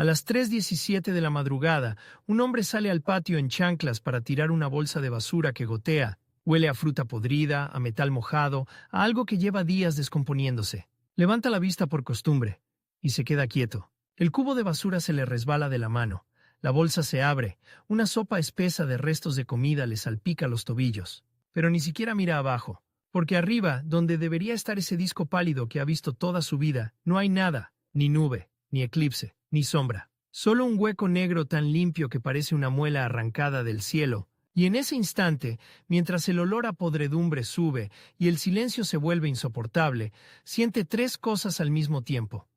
A las 3:17 de la madrugada, un hombre sale al patio en chanclas para tirar una bolsa de basura que gotea. Huele a fruta podrida, a metal mojado, a algo que lleva días descomponiéndose. Levanta la vista por costumbre y se queda quieto. El cubo de basura se le resbala de la mano. La bolsa se abre. Una sopa espesa de restos de comida le salpica los tobillos. Pero ni siquiera mira abajo, porque arriba, donde debería estar ese disco pálido que ha visto toda su vida, no hay nada, ni nube, ni eclipse, ni sombra. Solo un hueco negro tan limpio que parece una muela arrancada del cielo. Y en ese instante, mientras el olor a podredumbre sube y el silencio se vuelve insoportable, siente tres cosas al mismo tiempo.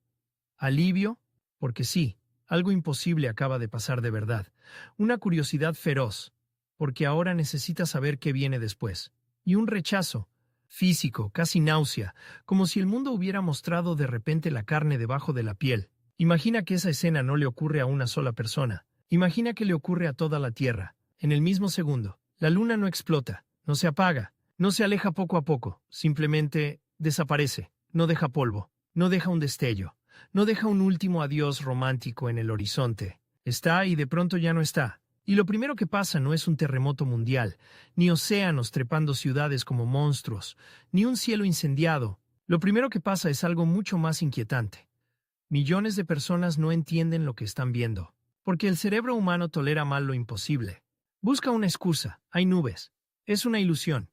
Alivio, porque sí, algo imposible acaba de pasar de verdad. Una curiosidad feroz, porque ahora necesita saber qué viene después. Y un rechazo, físico, casi náusea, como si el mundo hubiera mostrado de repente la carne debajo de la piel. Imagina que esa escena no le ocurre a una sola persona. Imagina que le ocurre a toda la Tierra. En el mismo segundo, la luna no explota, no se apaga, no se aleja poco a poco, simplemente desaparece, no deja polvo, no deja un destello, no deja un último adiós romántico en el horizonte. Está y de pronto ya no está. Y lo primero que pasa no es un terremoto mundial, ni océanos trepando ciudades como monstruos, ni un cielo incendiado. Lo primero que pasa es algo mucho más inquietante. Millones de personas no entienden lo que están viendo, porque el cerebro humano tolera mal lo imposible. Busca una excusa, hay nubes. Es una ilusión.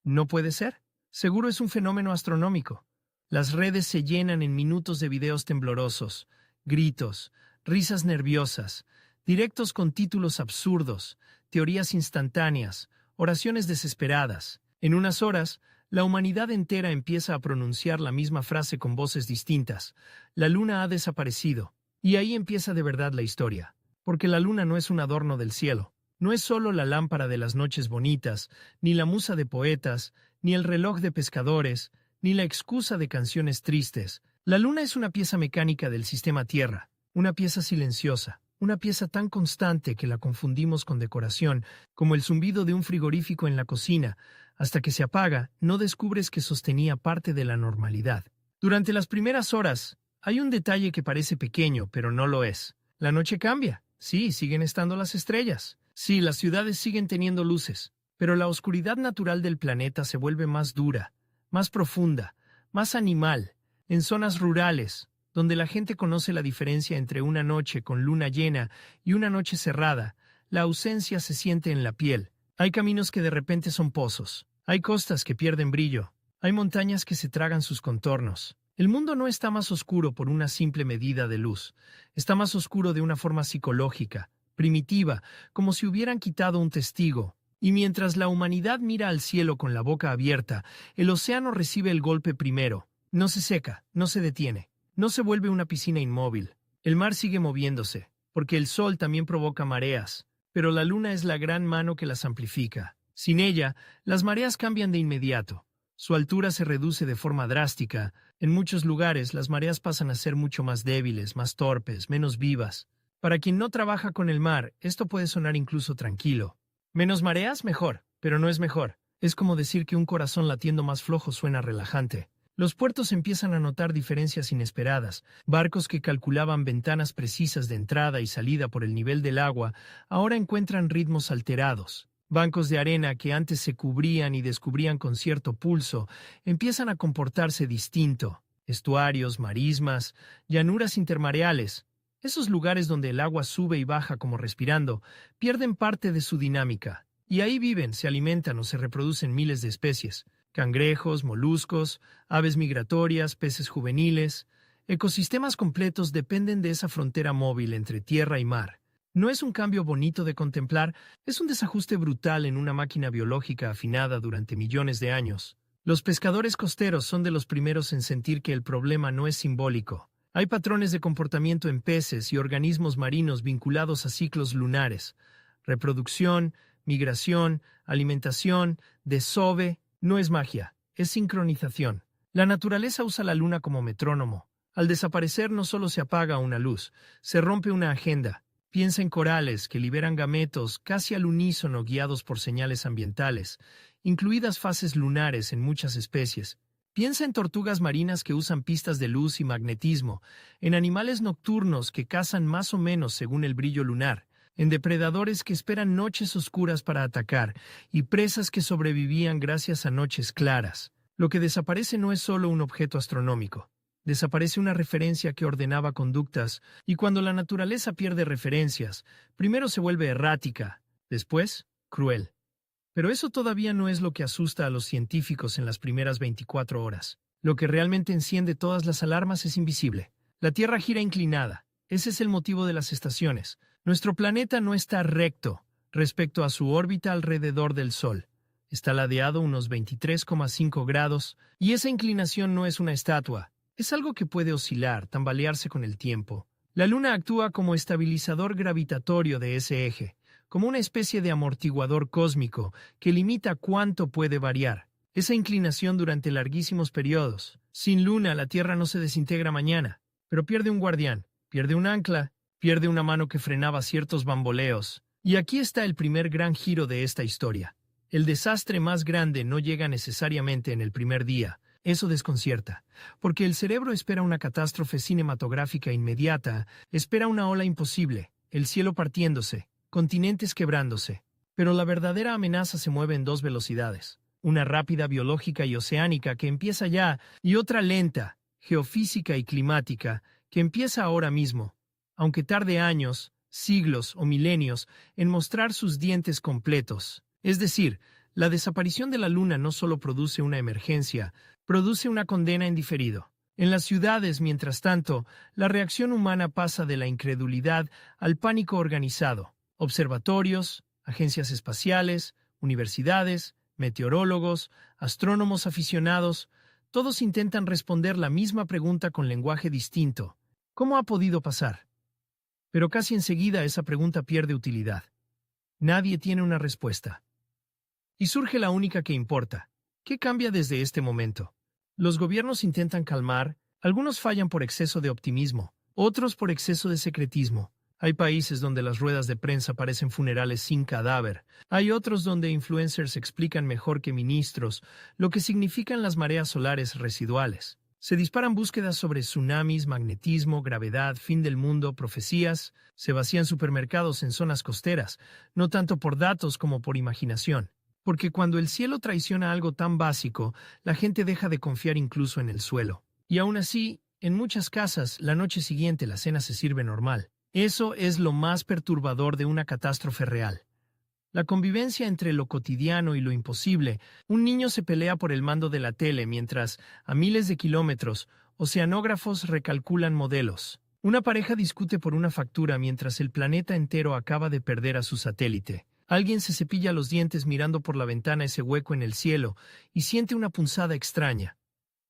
¿No puede ser? Seguro es un fenómeno astronómico. Las redes se llenan en minutos de videos temblorosos, gritos, risas nerviosas, directos con títulos absurdos, teorías instantáneas, oraciones desesperadas. En unas horas, la humanidad entera empieza a pronunciar la misma frase con voces distintas. La luna ha desaparecido. Y ahí empieza de verdad la historia. Porque la luna no es un adorno del cielo. No es solo la lámpara de las noches bonitas, ni la musa de poetas, ni el reloj de pescadores, ni la excusa de canciones tristes. La luna es una pieza mecánica del sistema Tierra, una pieza silenciosa, una pieza tan constante que la confundimos con decoración, como el zumbido de un frigorífico en la cocina. Hasta que se apaga, no descubres que sostenía parte de la normalidad. Durante las primeras horas, hay un detalle que parece pequeño, pero no lo es. La noche cambia. Sí, siguen estando las estrellas. Sí, las ciudades siguen teniendo luces, pero la oscuridad natural del planeta se vuelve más dura, más profunda, más animal, en zonas rurales, donde la gente conoce la diferencia entre una noche con luna llena y una noche cerrada. La ausencia se siente en la piel. Hay caminos que de repente son pozos, hay costas que pierden brillo, hay montañas que se tragan sus contornos. El mundo no está más oscuro por una simple medida de luz, está más oscuro de una forma psicológica, primitiva, como si hubieran quitado un testigo. Y mientras la humanidad mira al cielo con la boca abierta, el océano recibe el golpe primero. No se seca, no se detiene, no se vuelve una piscina inmóvil. El mar sigue moviéndose, porque el sol también provoca mareas, pero la luna es la gran mano que las amplifica. Sin ella, las mareas cambian de inmediato. Su altura se reduce de forma drástica. En muchos lugares, las mareas pasan a ser mucho más débiles, más torpes, menos vivas. Para quien no trabaja con el mar, esto puede sonar incluso tranquilo. Menos mareas, mejor, pero no es mejor. Es como decir que un corazón latiendo más flojo suena relajante. Los puertos empiezan a notar diferencias inesperadas. Barcos que calculaban ventanas precisas de entrada y salida por el nivel del agua, ahora encuentran ritmos alterados. Bancos de arena que antes se cubrían y descubrían con cierto pulso, empiezan a comportarse distinto. Estuarios, marismas, llanuras intermareales. Esos lugares donde el agua sube y baja como respirando, pierden parte de su dinámica. Y ahí viven, se alimentan o se reproducen miles de especies. Cangrejos, moluscos, aves migratorias, peces juveniles. Ecosistemas completos dependen de esa frontera móvil entre tierra y mar. No es un cambio bonito de contemplar, es un desajuste brutal en una máquina biológica afinada durante millones de años. Los pescadores costeros son de los primeros en sentir que el problema no es simbólico. Hay patrones de comportamiento en peces y organismos marinos vinculados a ciclos lunares. Reproducción, migración, alimentación, desove. No es magia, es sincronización. La naturaleza usa la luna como metrónomo. Al desaparecer no solo se apaga una luz, se rompe una agenda. Piensa en corales que liberan gametos casi al unísono guiados por señales ambientales, incluidas fases lunares en muchas especies. Piensa en tortugas marinas que usan pistas de luz y magnetismo, en animales nocturnos que cazan más o menos según el brillo lunar, en depredadores que esperan noches oscuras para atacar y presas que sobrevivían gracias a noches claras. Lo que desaparece no es solo un objeto astronómico. Desaparece una referencia que ordenaba conductas, y cuando la naturaleza pierde referencias, primero se vuelve errática, después, cruel. Pero eso todavía no es lo que asusta a los científicos en las primeras 24 horas. Lo que realmente enciende todas las alarmas es invisible. La Tierra gira inclinada. Ese es el motivo de las estaciones. Nuestro planeta no está recto respecto a su órbita alrededor del Sol. Está ladeado unos 23,5 grados, y esa inclinación no es una estatua. Es algo que puede oscilar, tambalearse con el tiempo. La Luna actúa como estabilizador gravitatorio de ese eje, como una especie de amortiguador cósmico que limita cuánto puede variar esa inclinación durante larguísimos periodos. Sin Luna, la Tierra no se desintegra mañana, pero pierde un guardián, pierde un ancla, pierde una mano que frenaba ciertos bamboleos. Y aquí está el primer gran giro de esta historia. El desastre más grande no llega necesariamente en el primer día. Eso desconcierta, porque el cerebro espera una catástrofe cinematográfica inmediata, espera una ola imposible, el cielo partiéndose, continentes quebrándose. Pero la verdadera amenaza se mueve en dos velocidades. Una rápida biológica y oceánica que empieza ya, y otra lenta, geofísica y climática, que empieza ahora mismo, aunque tarde años, siglos o milenios en mostrar sus dientes completos. Es decir, la desaparición de la Luna no solo produce una emergencia, produce una condena en diferido. En las ciudades, mientras tanto, la reacción humana pasa de la incredulidad al pánico organizado. Observatorios, agencias espaciales, universidades, meteorólogos, astrónomos aficionados, todos intentan responder la misma pregunta con lenguaje distinto. ¿Cómo ha podido pasar? Pero casi enseguida esa pregunta pierde utilidad. Nadie tiene una respuesta. Y surge la única que importa. ¿Qué cambia desde este momento? Los gobiernos intentan calmar, algunos fallan por exceso de optimismo, otros por exceso de secretismo. Hay países donde las ruedas de prensa parecen funerales sin cadáver. Hay otros donde influencers explican mejor que ministros lo que significan las mareas solares residuales. Se disparan búsquedas sobre tsunamis, magnetismo, gravedad, fin del mundo, profecías. Se vacían supermercados en zonas costeras, no tanto por datos como por imaginación. Porque cuando el cielo traiciona algo tan básico, la gente deja de confiar incluso en el suelo. Y aún así, en muchas casas, la noche siguiente la cena se sirve normal. Eso es lo más perturbador de una catástrofe real. La convivencia entre lo cotidiano y lo imposible. Un niño se pelea por el mando de la tele mientras, a miles de kilómetros, oceanógrafos recalculan modelos. Una pareja discute por una factura mientras el planeta entero acaba de perder a su satélite. Alguien se cepilla los dientes mirando por la ventana ese hueco en el cielo y siente una punzada extraña.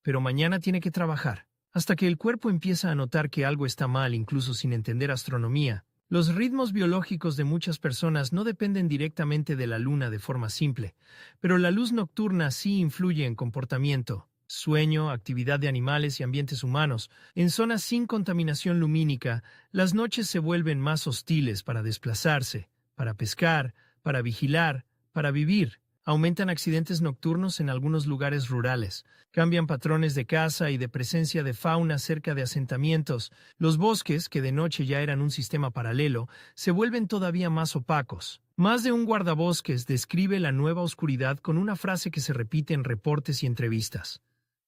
Pero mañana tiene que trabajar. Hasta que el cuerpo empieza a notar que algo está mal incluso sin entender astronomía. Los ritmos biológicos de muchas personas no dependen directamente de la luna de forma simple, pero la luz nocturna sí influye en comportamiento, sueño, actividad de animales y ambientes humanos. En zonas sin contaminación lumínica, las noches se vuelven más hostiles para desplazarse, para pescar, para vigilar, para vivir. Aumentan accidentes nocturnos en algunos lugares rurales. Cambian patrones de caza y de presencia de fauna cerca de asentamientos. Los bosques, que de noche ya eran un sistema paralelo, se vuelven todavía más opacos. Más de un guardabosques describe la nueva oscuridad con una frase que se repite en reportes y entrevistas.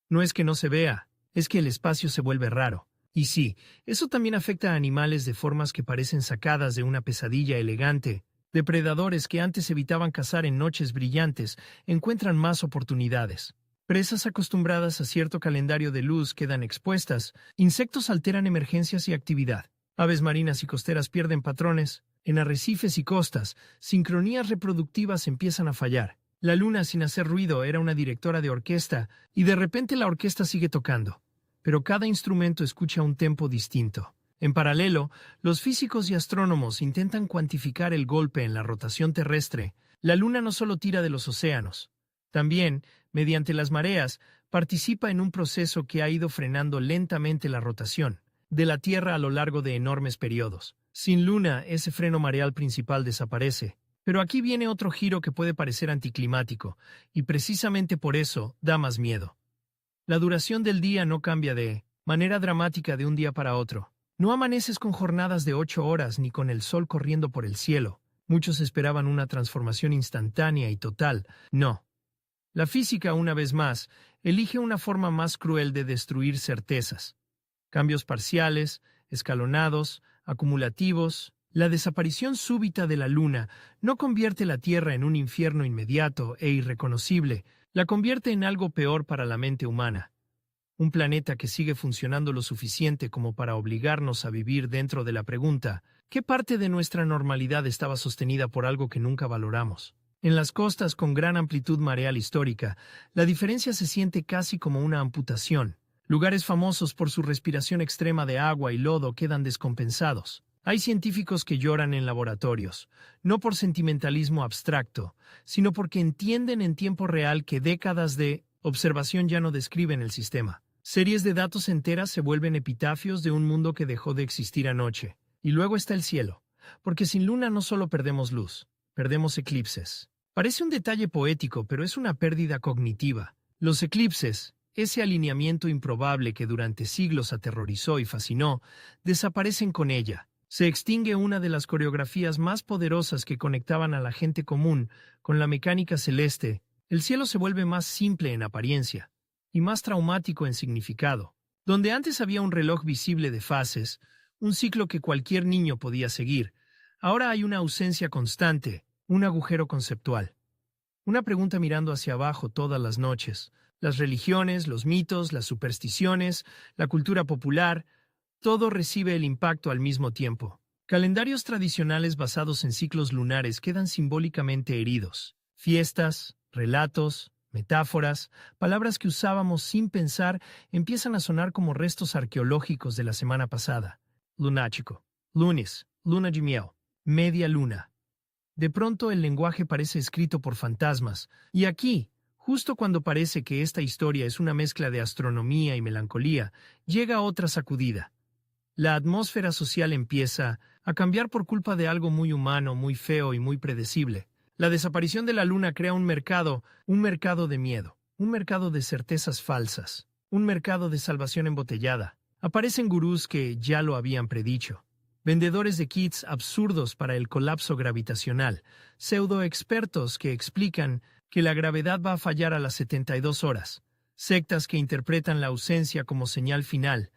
No es que no se vea, es que el espacio se vuelve raro. Y sí, eso también afecta a animales de formas que parecen sacadas de una pesadilla elegante. Depredadores que antes evitaban cazar en noches brillantes encuentran más oportunidades. Presas acostumbradas a cierto calendario de luz quedan expuestas. Insectos alteran emergencias y actividad. Aves marinas y costeras pierden patrones. En arrecifes y costas, sincronías reproductivas empiezan a fallar. La luna, sin hacer ruido, era una directora de orquesta, y de repente la orquesta sigue tocando. Pero cada instrumento escucha un tempo distinto. En paralelo, los físicos y astrónomos intentan cuantificar el golpe en la rotación terrestre. La Luna no solo tira de los océanos. También, mediante las mareas, participa en un proceso que ha ido frenando lentamente la rotación de la Tierra a lo largo de enormes periodos. Sin Luna, ese freno mareal principal desaparece. Pero aquí viene otro giro que puede parecer anticlimático, y precisamente por eso da más miedo. La duración del día no cambia de manera dramática de un día para otro. No amaneces con jornadas de 8 horas ni con el sol corriendo por el cielo. Muchos esperaban una transformación instantánea y total. No. La física, una vez más, elige una forma más cruel de destruir certezas. Cambios parciales, escalonados, acumulativos. La desaparición súbita de la Luna no convierte la Tierra en un infierno inmediato e irreconocible, la convierte en algo peor para la mente humana. Un planeta que sigue funcionando lo suficiente como para obligarnos a vivir dentro de la pregunta, ¿qué parte de nuestra normalidad estaba sostenida por algo que nunca valoramos? En las costas con gran amplitud mareal histórica, la diferencia se siente casi como una amputación. Lugares famosos por su respiración extrema de agua y lodo quedan descompensados. Hay científicos que lloran en laboratorios, no por sentimentalismo abstracto, sino porque entienden en tiempo real que décadas de observación ya no describen el sistema. Series de datos enteras se vuelven epitafios de un mundo que dejó de existir anoche. Y luego está el cielo, porque sin luna no solo perdemos luz, perdemos eclipses. Parece un detalle poético, pero es una pérdida cognitiva. Los eclipses, ese alineamiento improbable que durante siglos aterrorizó y fascinó, desaparecen con ella. Se extingue una de las coreografías más poderosas que conectaban a la gente común con la mecánica celeste. El cielo se vuelve más simple en apariencia y más traumático en significado. Donde antes había un reloj visible de fases, un ciclo que cualquier niño podía seguir, ahora hay una ausencia constante, un agujero conceptual. Una pregunta mirando hacia abajo todas las noches. Las religiones, los mitos, las supersticiones, la cultura popular, todo recibe el impacto al mismo tiempo. Calendarios tradicionales basados en ciclos lunares quedan simbólicamente heridos. Fiestas, relatos, metáforas, palabras que usábamos sin pensar empiezan a sonar como restos arqueológicos de la semana pasada. Lunático, lunes, luna de miel, media luna. De pronto el lenguaje parece escrito por fantasmas, y aquí, justo cuando parece que esta historia es una mezcla de astronomía y melancolía, llega otra sacudida. La atmósfera social empieza a cambiar por culpa de algo muy humano, muy feo y muy predecible. La desaparición de la luna crea un mercado de miedo, un mercado de certezas falsas, un mercado de salvación embotellada. Aparecen gurús que ya lo habían predicho. Vendedores de kits absurdos para el colapso gravitacional, pseudo-expertos que explican que la gravedad va a fallar a las 72 horas, sectas que interpretan la ausencia como señal final,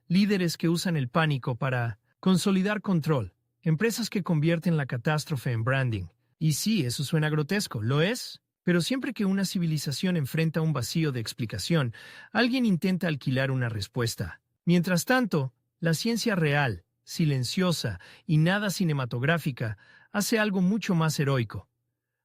líderes que usan el pánico para consolidar control, empresas que convierten la catástrofe en branding. Y sí, eso suena grotesco, lo es, pero siempre que una civilización enfrenta un vacío de explicación, alguien intenta alquilar una respuesta. Mientras tanto, la ciencia real, silenciosa y nada cinematográfica, hace algo mucho más heroico.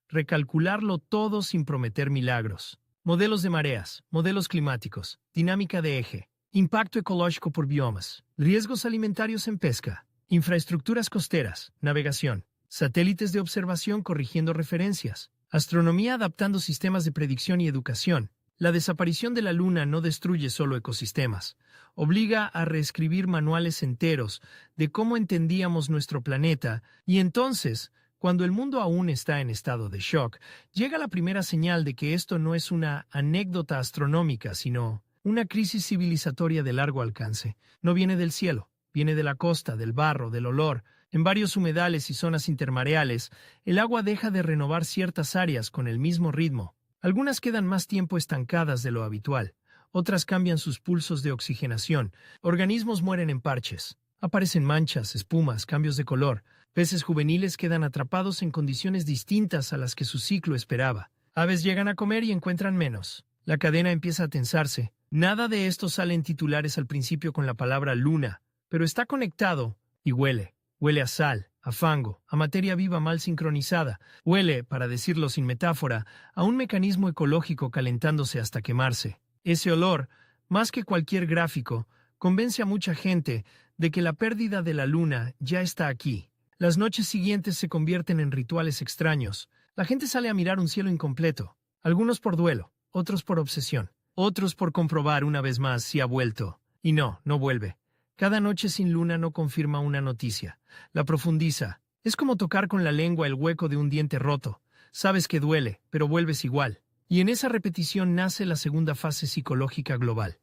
Recalcularlo todo sin prometer milagros. Modelos de mareas, modelos climáticos, dinámica de eje, impacto ecológico por biomas, riesgos alimentarios en pesca, infraestructuras costeras, navegación, satélites de observación corrigiendo referencias, astronomía adaptando sistemas de predicción y educación. La desaparición de la Luna no destruye solo ecosistemas, obliga a reescribir manuales enteros de cómo entendíamos nuestro planeta, y entonces, cuando el mundo aún está en estado de shock, llega la primera señal de que esto no es una anécdota astronómica, sino una crisis civilizatoria de largo alcance. No viene del cielo, viene de la costa, del barro, del olor. En varios humedales y zonas intermareales, el agua deja de renovar ciertas áreas con el mismo ritmo. Algunas quedan más tiempo estancadas de lo habitual, otras cambian sus pulsos de oxigenación, organismos mueren en parches, aparecen manchas, espumas, cambios de color, peces juveniles quedan atrapados en condiciones distintas a las que su ciclo esperaba, aves llegan a comer y encuentran menos, la cadena empieza a tensarse. Nada de esto sale en titulares al principio con la palabra luna, pero está conectado y huele a sal, a fango, a materia viva mal sincronizada. Huele, para decirlo sin metáfora, a un mecanismo ecológico calentándose hasta quemarse. Ese olor, más que cualquier gráfico, convence a mucha gente de que la pérdida de la luna ya está aquí. Las noches siguientes se convierten en rituales extraños. La gente sale a mirar un cielo incompleto, algunos por duelo, otros por obsesión, otros por comprobar una vez más si ha vuelto. Y no vuelve. Cada noche sin luna no confirma una noticia, la profundiza. Es como tocar con la lengua el hueco de un diente roto. Sabes que duele, pero vuelves igual. Y en esa repetición nace la segunda fase psicológica global.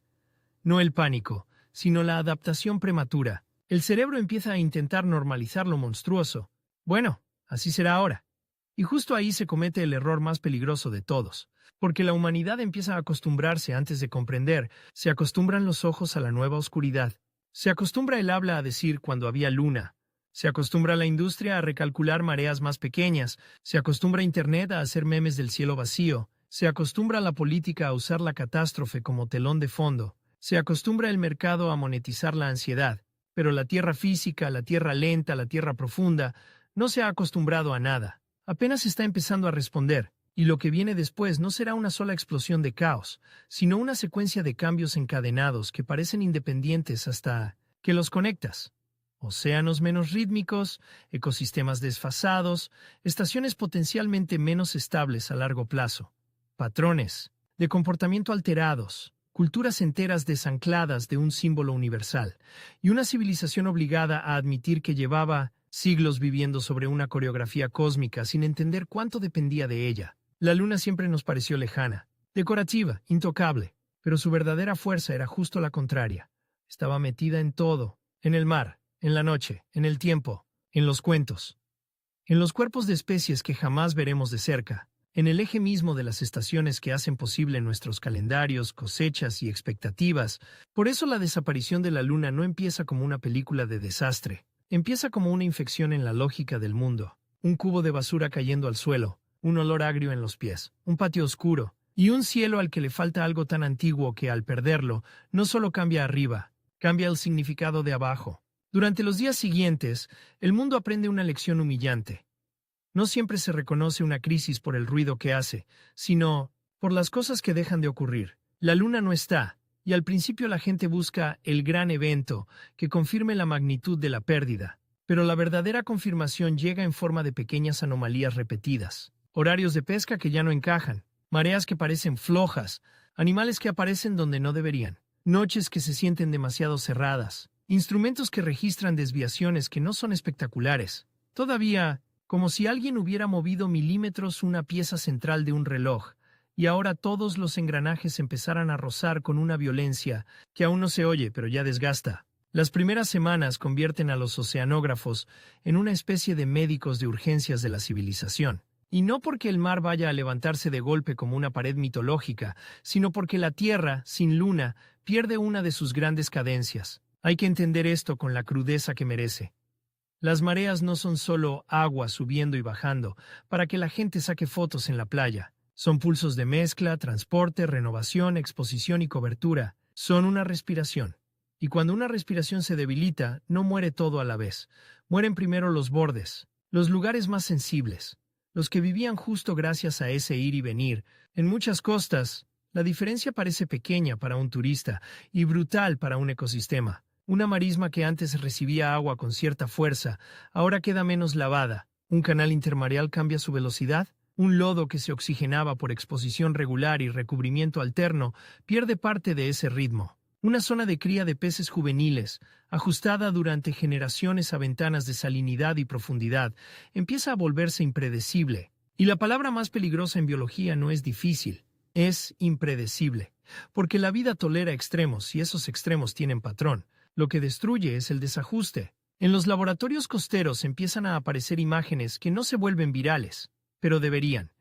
No el pánico, sino la adaptación prematura. El cerebro empieza a intentar normalizar lo monstruoso. Bueno, así será ahora. Y justo ahí se comete el error más peligroso de todos, porque la humanidad empieza a acostumbrarse antes de comprender. Se acostumbran los ojos a la nueva oscuridad. Se acostumbra el habla a decir cuando había luna. Se acostumbra la industria a recalcular mareas más pequeñas. Se acostumbra Internet a hacer memes del cielo vacío. Se acostumbra la política a usar la catástrofe como telón de fondo. Se acostumbra el mercado a monetizar la ansiedad. Pero la tierra física, la tierra lenta, la tierra profunda, no se ha acostumbrado a nada. Apenas está empezando a responder, y lo que viene después no será una sola explosión de caos, sino una secuencia de cambios encadenados que parecen independientes hasta que los conectas. Océanos menos rítmicos, ecosistemas desfasados, estaciones potencialmente menos estables a largo plazo, patrones de comportamiento alterados, culturas enteras desancladas de un símbolo universal, y una civilización obligada a admitir que llevaba siglos viviendo sobre una coreografía cósmica sin entender cuánto dependía de ella. La luna siempre nos pareció lejana, decorativa, intocable, pero su verdadera fuerza era justo la contraria. Estaba metida en todo, en el mar, en la noche, en el tiempo, en los cuentos, en los cuerpos de especies que jamás veremos de cerca, en el eje mismo de las estaciones que hacen posible nuestros calendarios, cosechas y expectativas. Por eso la desaparición de la luna no empieza como una película de desastre. Empieza como una infección en la lógica del mundo. Un cubo de basura cayendo al suelo, un olor agrio en los pies, un patio oscuro, y un cielo al que le falta algo tan antiguo que, al perderlo, no solo cambia arriba, cambia el significado de abajo. Durante los días siguientes, el mundo aprende una lección humillante. No siempre se reconoce una crisis por el ruido que hace, sino por las cosas que dejan de ocurrir. La luna no está, y al principio la gente busca el gran evento que confirme la magnitud de la pérdida, pero la verdadera confirmación llega en forma de pequeñas anomalías repetidas. Horarios de pesca que ya no encajan, mareas que parecen flojas, animales que aparecen donde no deberían, noches que se sienten demasiado cerradas, instrumentos que registran desviaciones que no son espectaculares. Todavía, como si alguien hubiera movido milímetros una pieza central de un reloj, y ahora todos los engranajes empezaran a rozar con una violencia que aún no se oye, pero ya desgasta. Las primeras semanas convierten a los oceanógrafos en una especie de médicos de urgencias de la civilización. Y no porque el mar vaya a levantarse de golpe como una pared mitológica, sino porque la Tierra, sin luna, pierde una de sus grandes cadencias. Hay que entender esto con la crudeza que merece. Las mareas no son solo agua subiendo y bajando para que la gente saque fotos en la playa. Son pulsos de mezcla, transporte, renovación, exposición y cobertura. Son una respiración. Y cuando una respiración se debilita, no muere todo a la vez. Mueren primero los bordes, los lugares más sensibles, los que vivían justo gracias a ese ir y venir. En muchas costas, la diferencia parece pequeña para un turista y brutal para un ecosistema. Una marisma que antes recibía agua con cierta fuerza, ahora queda menos lavada. Un canal intermareal cambia su velocidad. Un lodo que se oxigenaba por exposición regular y recubrimiento alterno pierde parte de ese ritmo. Una zona de cría de peces juveniles, ajustada durante generaciones a ventanas de salinidad y profundidad, empieza a volverse impredecible. Y la palabra más peligrosa en biología no es difícil, es impredecible. Porque la vida tolera extremos y esos extremos tienen patrón. Lo que destruye es el desajuste. En los laboratorios costeros empiezan a aparecer imágenes que no se vuelven virales, pero deberían.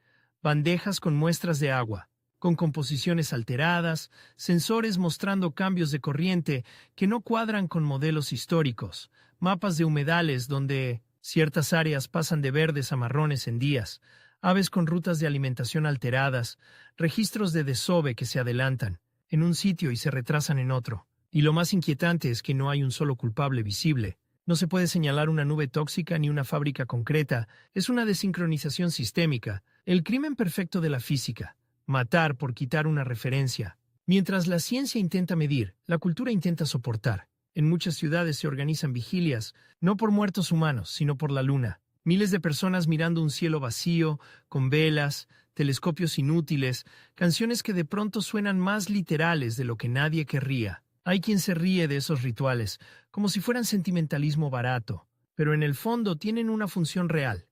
Bandejas con muestras de agua, con composiciones alteradas, sensores mostrando cambios de corriente que no cuadran con modelos históricos, mapas de humedales donde ciertas áreas pasan de verdes a marrones en días, aves con rutas de alimentación alteradas, registros de desove que se adelantan en un sitio y se retrasan en otro. Y lo más inquietante es que no hay un solo culpable visible. No se puede señalar una nube tóxica ni una fábrica concreta. Es una desincronización sistémica, el crimen perfecto de la física. Matar por quitar una referencia. Mientras la ciencia intenta medir, la cultura intenta soportar. En muchas ciudades se organizan vigilias, no por muertos humanos, sino por la luna. Miles de personas mirando un cielo vacío, con velas, telescopios inútiles, canciones que de pronto suenan más literales de lo que nadie querría. Hay quien se ríe de esos rituales, como si fueran sentimentalismo barato, pero en el fondo tienen una función real: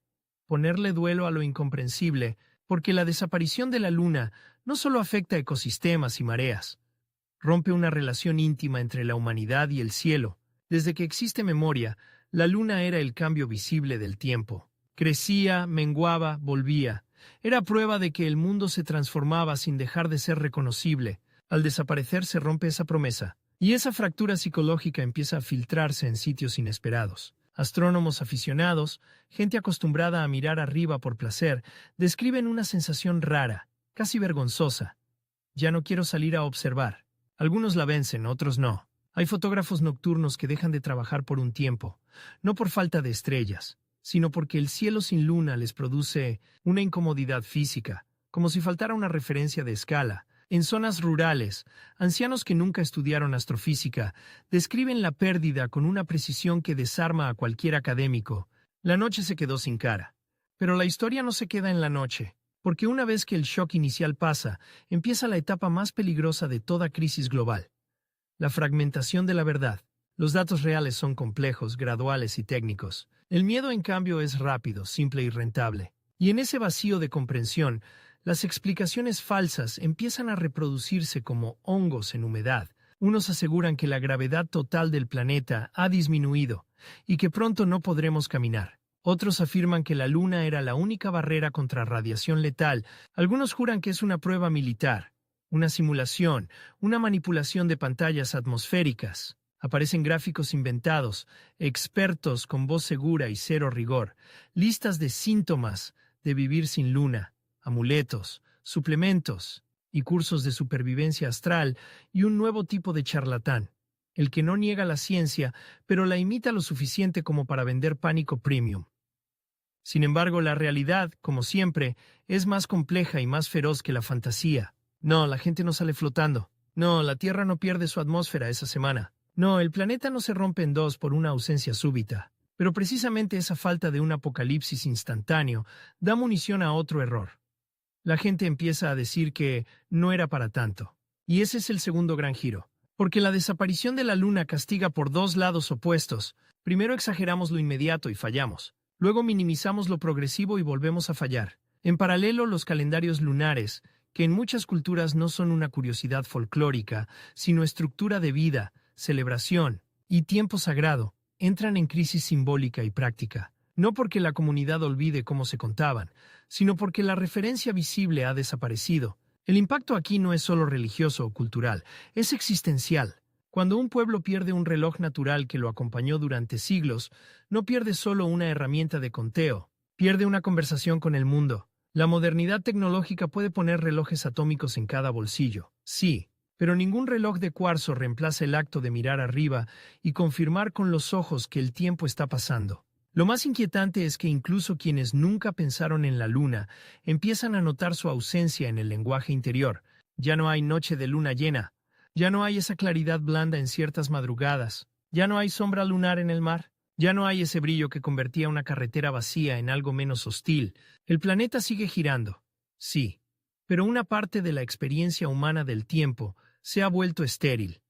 ponerle duelo a lo incomprensible Porque la desaparición de la luna no solo afecta ecosistemas y mareas, rompe una relación íntima entre la humanidad y el cielo. Desde que existe memoria, la luna era el cambio visible del tiempo. Crecía, menguaba, volvía. Era prueba de que el mundo se transformaba sin dejar de ser reconocible. Al desaparecer se rompe esa promesa, y esa fractura psicológica empieza a filtrarse en sitios inesperados. Astrónomos aficionados, gente acostumbrada a mirar arriba por placer, describen una sensación rara, casi vergonzosa. Ya no quiero salir a observar. Algunos la vencen, otros no. Hay fotógrafos nocturnos que dejan de trabajar por un tiempo, no por falta de estrellas, sino porque el cielo sin luna les produce una incomodidad física, como si faltara una referencia de escala. En zonas rurales, ancianos que nunca estudiaron astrofísica describen la pérdida con una precisión que desarma a cualquier académico. La noche se quedó sin cara. Pero la historia no se queda en la noche, porque una vez que el shock inicial pasa, empieza la etapa más peligrosa de toda crisis global: la fragmentación de la verdad. Los datos reales son complejos, graduales y técnicos. El miedo, en cambio, es rápido, simple y rentable. Y en ese vacío de comprensión, las explicaciones falsas empiezan a reproducirse como hongos en humedad. Unos aseguran que la gravedad total del planeta ha disminuido y que pronto no podremos caminar. Otros afirman que la luna era la única barrera contra radiación letal. Algunos juran que es una prueba militar, una simulación, una manipulación de pantallas atmosféricas. Aparecen gráficos inventados, expertos con voz segura y cero rigor, listas de síntomas de vivir sin luna, amuletos, suplementos y cursos de supervivencia astral, y un nuevo tipo de charlatán, el que no niega la ciencia, pero la imita lo suficiente como para vender pánico premium. Sin embargo, la realidad, como siempre, es más compleja y más feroz que la fantasía. No, la gente no sale flotando. No, la Tierra no pierde su atmósfera esa semana. No, el planeta no se rompe en dos por una ausencia súbita. Pero precisamente esa falta de un apocalipsis instantáneo da munición a otro error. La gente empieza a decir que no era para tanto. Y ese es el segundo gran giro. Porque la desaparición de la luna castiga por dos lados opuestos. Primero exageramos lo inmediato y fallamos. Luego minimizamos lo progresivo y volvemos a fallar. En paralelo, los calendarios lunares, que en muchas culturas no son una curiosidad folclórica, sino estructura de vida, celebración y tiempo sagrado, entran en crisis simbólica y práctica. No porque la comunidad olvide cómo se contaban, sino porque la referencia visible ha desaparecido. El impacto aquí no es solo religioso o cultural, es existencial. Cuando un pueblo pierde un reloj natural que lo acompañó durante siglos, no pierde solo una herramienta de conteo, pierde una conversación con el mundo. La modernidad tecnológica puede poner relojes atómicos en cada bolsillo, sí, pero ningún reloj de cuarzo reemplaza el acto de mirar arriba y confirmar con los ojos que el tiempo está pasando. Lo más inquietante es que incluso quienes nunca pensaron en la luna empiezan a notar su ausencia en el lenguaje interior. Ya no hay noche de luna llena, ya no hay esa claridad blanda en ciertas madrugadas, ya no hay sombra lunar en el mar, ya no hay ese brillo que convertía una carretera vacía en algo menos hostil. El planeta sigue girando, sí, pero una parte de la experiencia humana del tiempo se ha vuelto estéril,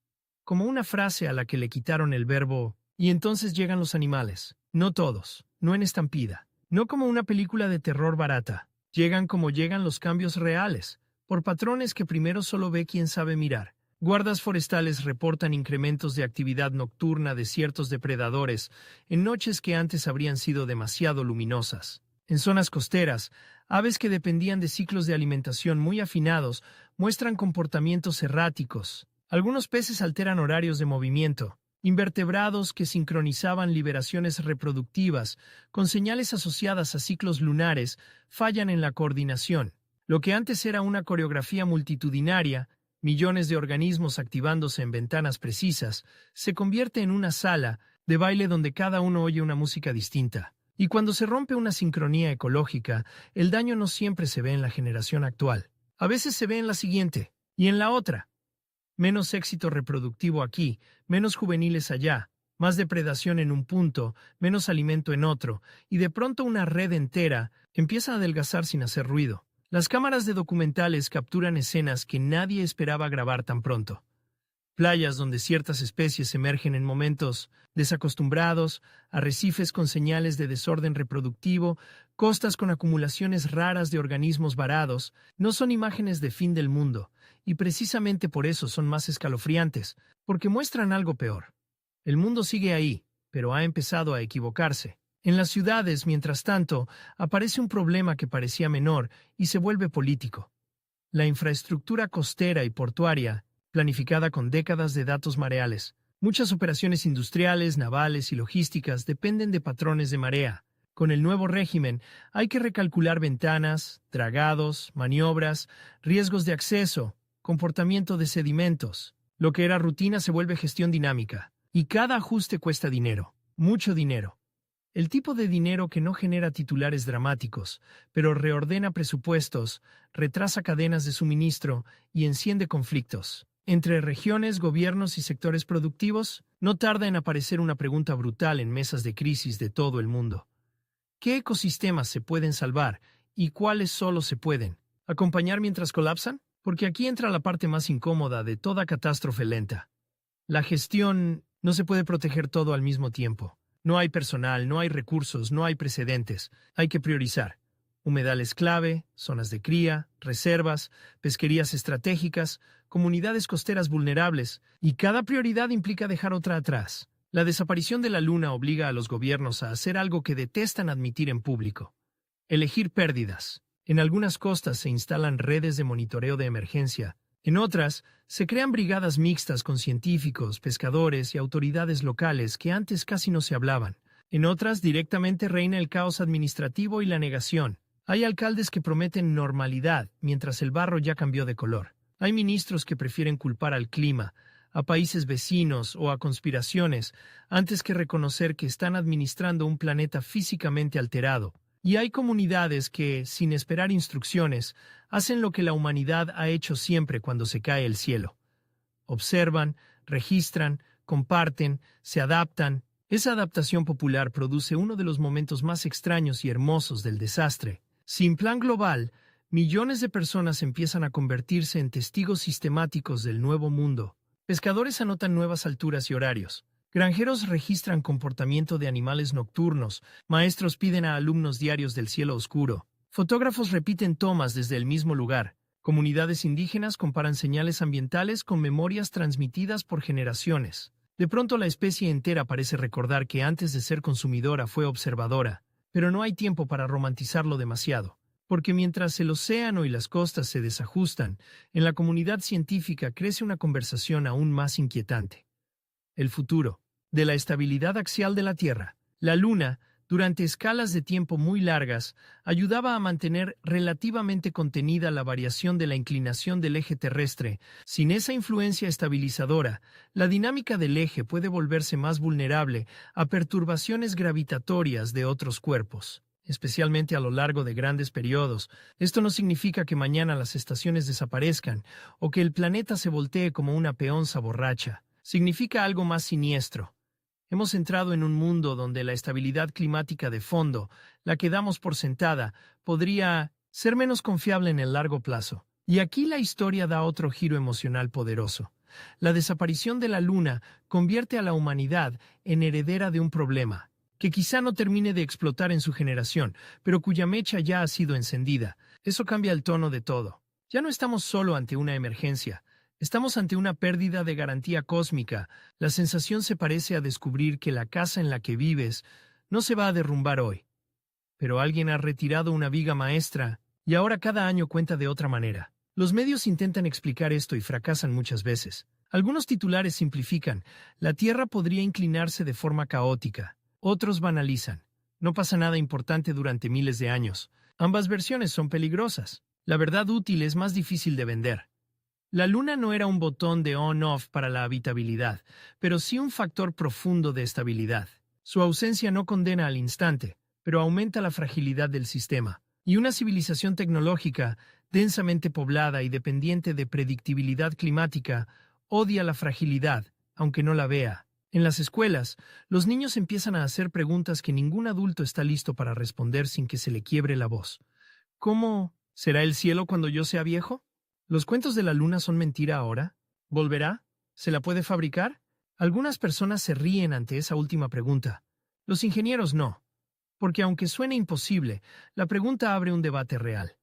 como una frase a la que le quitaron el verbo. Y entonces llegan los animales. No todos, no en estampida, no como una película de terror barata. Llegan como llegan los cambios reales, por patrones que primero solo ve quien sabe mirar. Guardas forestales reportan incrementos de actividad nocturna de ciertos depredadores en noches que antes habrían sido demasiado luminosas. En zonas costeras, aves que dependían de ciclos de alimentación muy afinados muestran comportamientos erráticos. Algunos peces alteran horarios de movimiento. Invertebrados que sincronizaban liberaciones reproductivas con señales asociadas a ciclos lunares fallan en la coordinación. Lo que antes era una coreografía multitudinaria, millones de organismos activándose en ventanas precisas, se convierte en una sala de baile donde cada uno oye una música distinta. Y cuando se rompe una sincronía ecológica, el daño no siempre se ve en la generación actual. A veces se ve en la siguiente, y en la otra. Menos éxito reproductivo aquí, menos juveniles allá, más depredación en un punto, menos alimento en otro, y de pronto una red entera empieza a adelgazar sin hacer ruido. Las cámaras de documentales capturan escenas que nadie esperaba grabar tan pronto. playas donde ciertas especies emergen en momentos desacostumbrados, arrecifes con señales de desorden reproductivo, costas con acumulaciones raras de organismos varados, no son imágenes de fin del mundo, y precisamente por eso son más escalofriantes, porque muestran algo peor. El mundo sigue ahí, pero ha empezado a equivocarse. En las ciudades, mientras tanto, aparece un problema que parecía menor y se vuelve político. La infraestructura costera y portuaria, planificada con décadas de datos mareales. Muchas operaciones industriales, navales y logísticas dependen de patrones de marea. Con el nuevo régimen, hay que recalcular ventanas, dragados, maniobras, riesgos de acceso, comportamiento de sedimentos. Lo que era rutina se vuelve gestión dinámica. Y cada ajuste cuesta dinero, mucho dinero. El tipo de dinero que no genera titulares dramáticos, pero reordena presupuestos, retrasa cadenas de suministro y enciende conflictos. Entre regiones, gobiernos y sectores productivos, no tarda en aparecer una pregunta brutal en mesas de crisis de todo el mundo. ¿Qué ecosistemas se pueden salvar y cuáles solo se pueden acompañar mientras colapsan? Porque aquí entra la parte más incómoda de toda catástrofe lenta. La gestión no se puede proteger todo al mismo tiempo. No hay personal, no hay recursos, no hay precedentes. Hay que priorizar. Humedales clave, zonas de cría, reservas, pesquerías estratégicas, comunidades costeras vulnerables, y cada prioridad implica dejar otra atrás. La desaparición de la luna obliga a los gobiernos a hacer algo que detestan admitir en público: elegir pérdidas. En algunas costas se instalan redes de monitoreo de emergencia. En otras, se crean brigadas mixtas con científicos, pescadores y autoridades locales que antes casi no se hablaban. En otras, directamente reina el caos administrativo y la negación. Hay alcaldes que prometen normalidad, mientras el barro ya cambió de color. Hay ministros que prefieren culpar al clima, a países vecinos o a conspiraciones, antes que reconocer que están administrando un planeta físicamente alterado. Y hay comunidades que, sin esperar instrucciones, hacen lo que la humanidad ha hecho siempre cuando se cae el cielo. Observan, registran, comparten, se adaptan. Esa adaptación popular produce uno de los momentos más extraños y hermosos del desastre. Sin plan global, millones de personas empiezan a convertirse en testigos sistemáticos del nuevo mundo. Pescadores anotan nuevas alturas y horarios. Granjeros registran comportamiento de animales nocturnos, maestros piden a alumnos diarios del cielo oscuro, fotógrafos repiten tomas desde el mismo lugar, comunidades indígenas comparan señales ambientales con memorias transmitidas por generaciones. De pronto la especie entera parece recordar que antes de ser consumidora fue observadora, pero no hay tiempo para romantizarlo demasiado, porque mientras el océano y las costas se desajustan, en la comunidad científica crece una conversación aún más inquietante. El futuro de la estabilidad axial de la Tierra. La Luna, durante escalas de tiempo muy largas, ayudaba a mantener relativamente contenida la variación de la inclinación del eje terrestre. Sin esa influencia estabilizadora, la dinámica del eje puede volverse más vulnerable a perturbaciones gravitatorias de otros cuerpos, especialmente a lo largo de grandes periodos. Esto no significa que mañana las estaciones desaparezcan o que el planeta se voltee como una peonza borracha. Significa algo más siniestro. Hemos entrado en un mundo donde la estabilidad climática de fondo, la que damos por sentada, podría ser menos confiable en el largo plazo. Y aquí la historia da otro giro emocional poderoso. La desaparición de la Luna convierte a la humanidad en heredera de un problema, que quizá no termine de explotar en su generación, pero cuya mecha ya ha sido encendida. Eso cambia el tono de todo. Ya no estamos solo ante una emergencia. Estamos ante una pérdida de garantía cósmica. La sensación se parece a descubrir que la casa en la que vives no se va a derrumbar hoy. Pero alguien ha retirado una viga maestra y ahora cada año cuenta de otra manera. Los medios intentan explicar esto y fracasan muchas veces. Algunos titulares simplifican: la Tierra podría inclinarse de forma caótica. Otros banalizan: no pasa nada importante durante miles de años. Ambas versiones son peligrosas. La verdad útil es más difícil de vender. La Luna no era un botón de on-off para la habitabilidad, pero sí un factor profundo de estabilidad. Su ausencia no condena al instante, pero aumenta la fragilidad del sistema. Y una civilización tecnológica, densamente poblada y dependiente de predictibilidad climática, odia la fragilidad, aunque no la vea. En las escuelas, los niños empiezan a hacer preguntas que ningún adulto está listo para responder sin que se le quiebre la voz. ¿Cómo será el cielo cuando yo sea viejo? ¿Los cuentos de la Luna son mentira ahora? ¿Volverá? ¿Se la puede fabricar? Algunas personas se ríen ante esa última pregunta. Los ingenieros no, porque aunque suene imposible, la pregunta abre un debate real.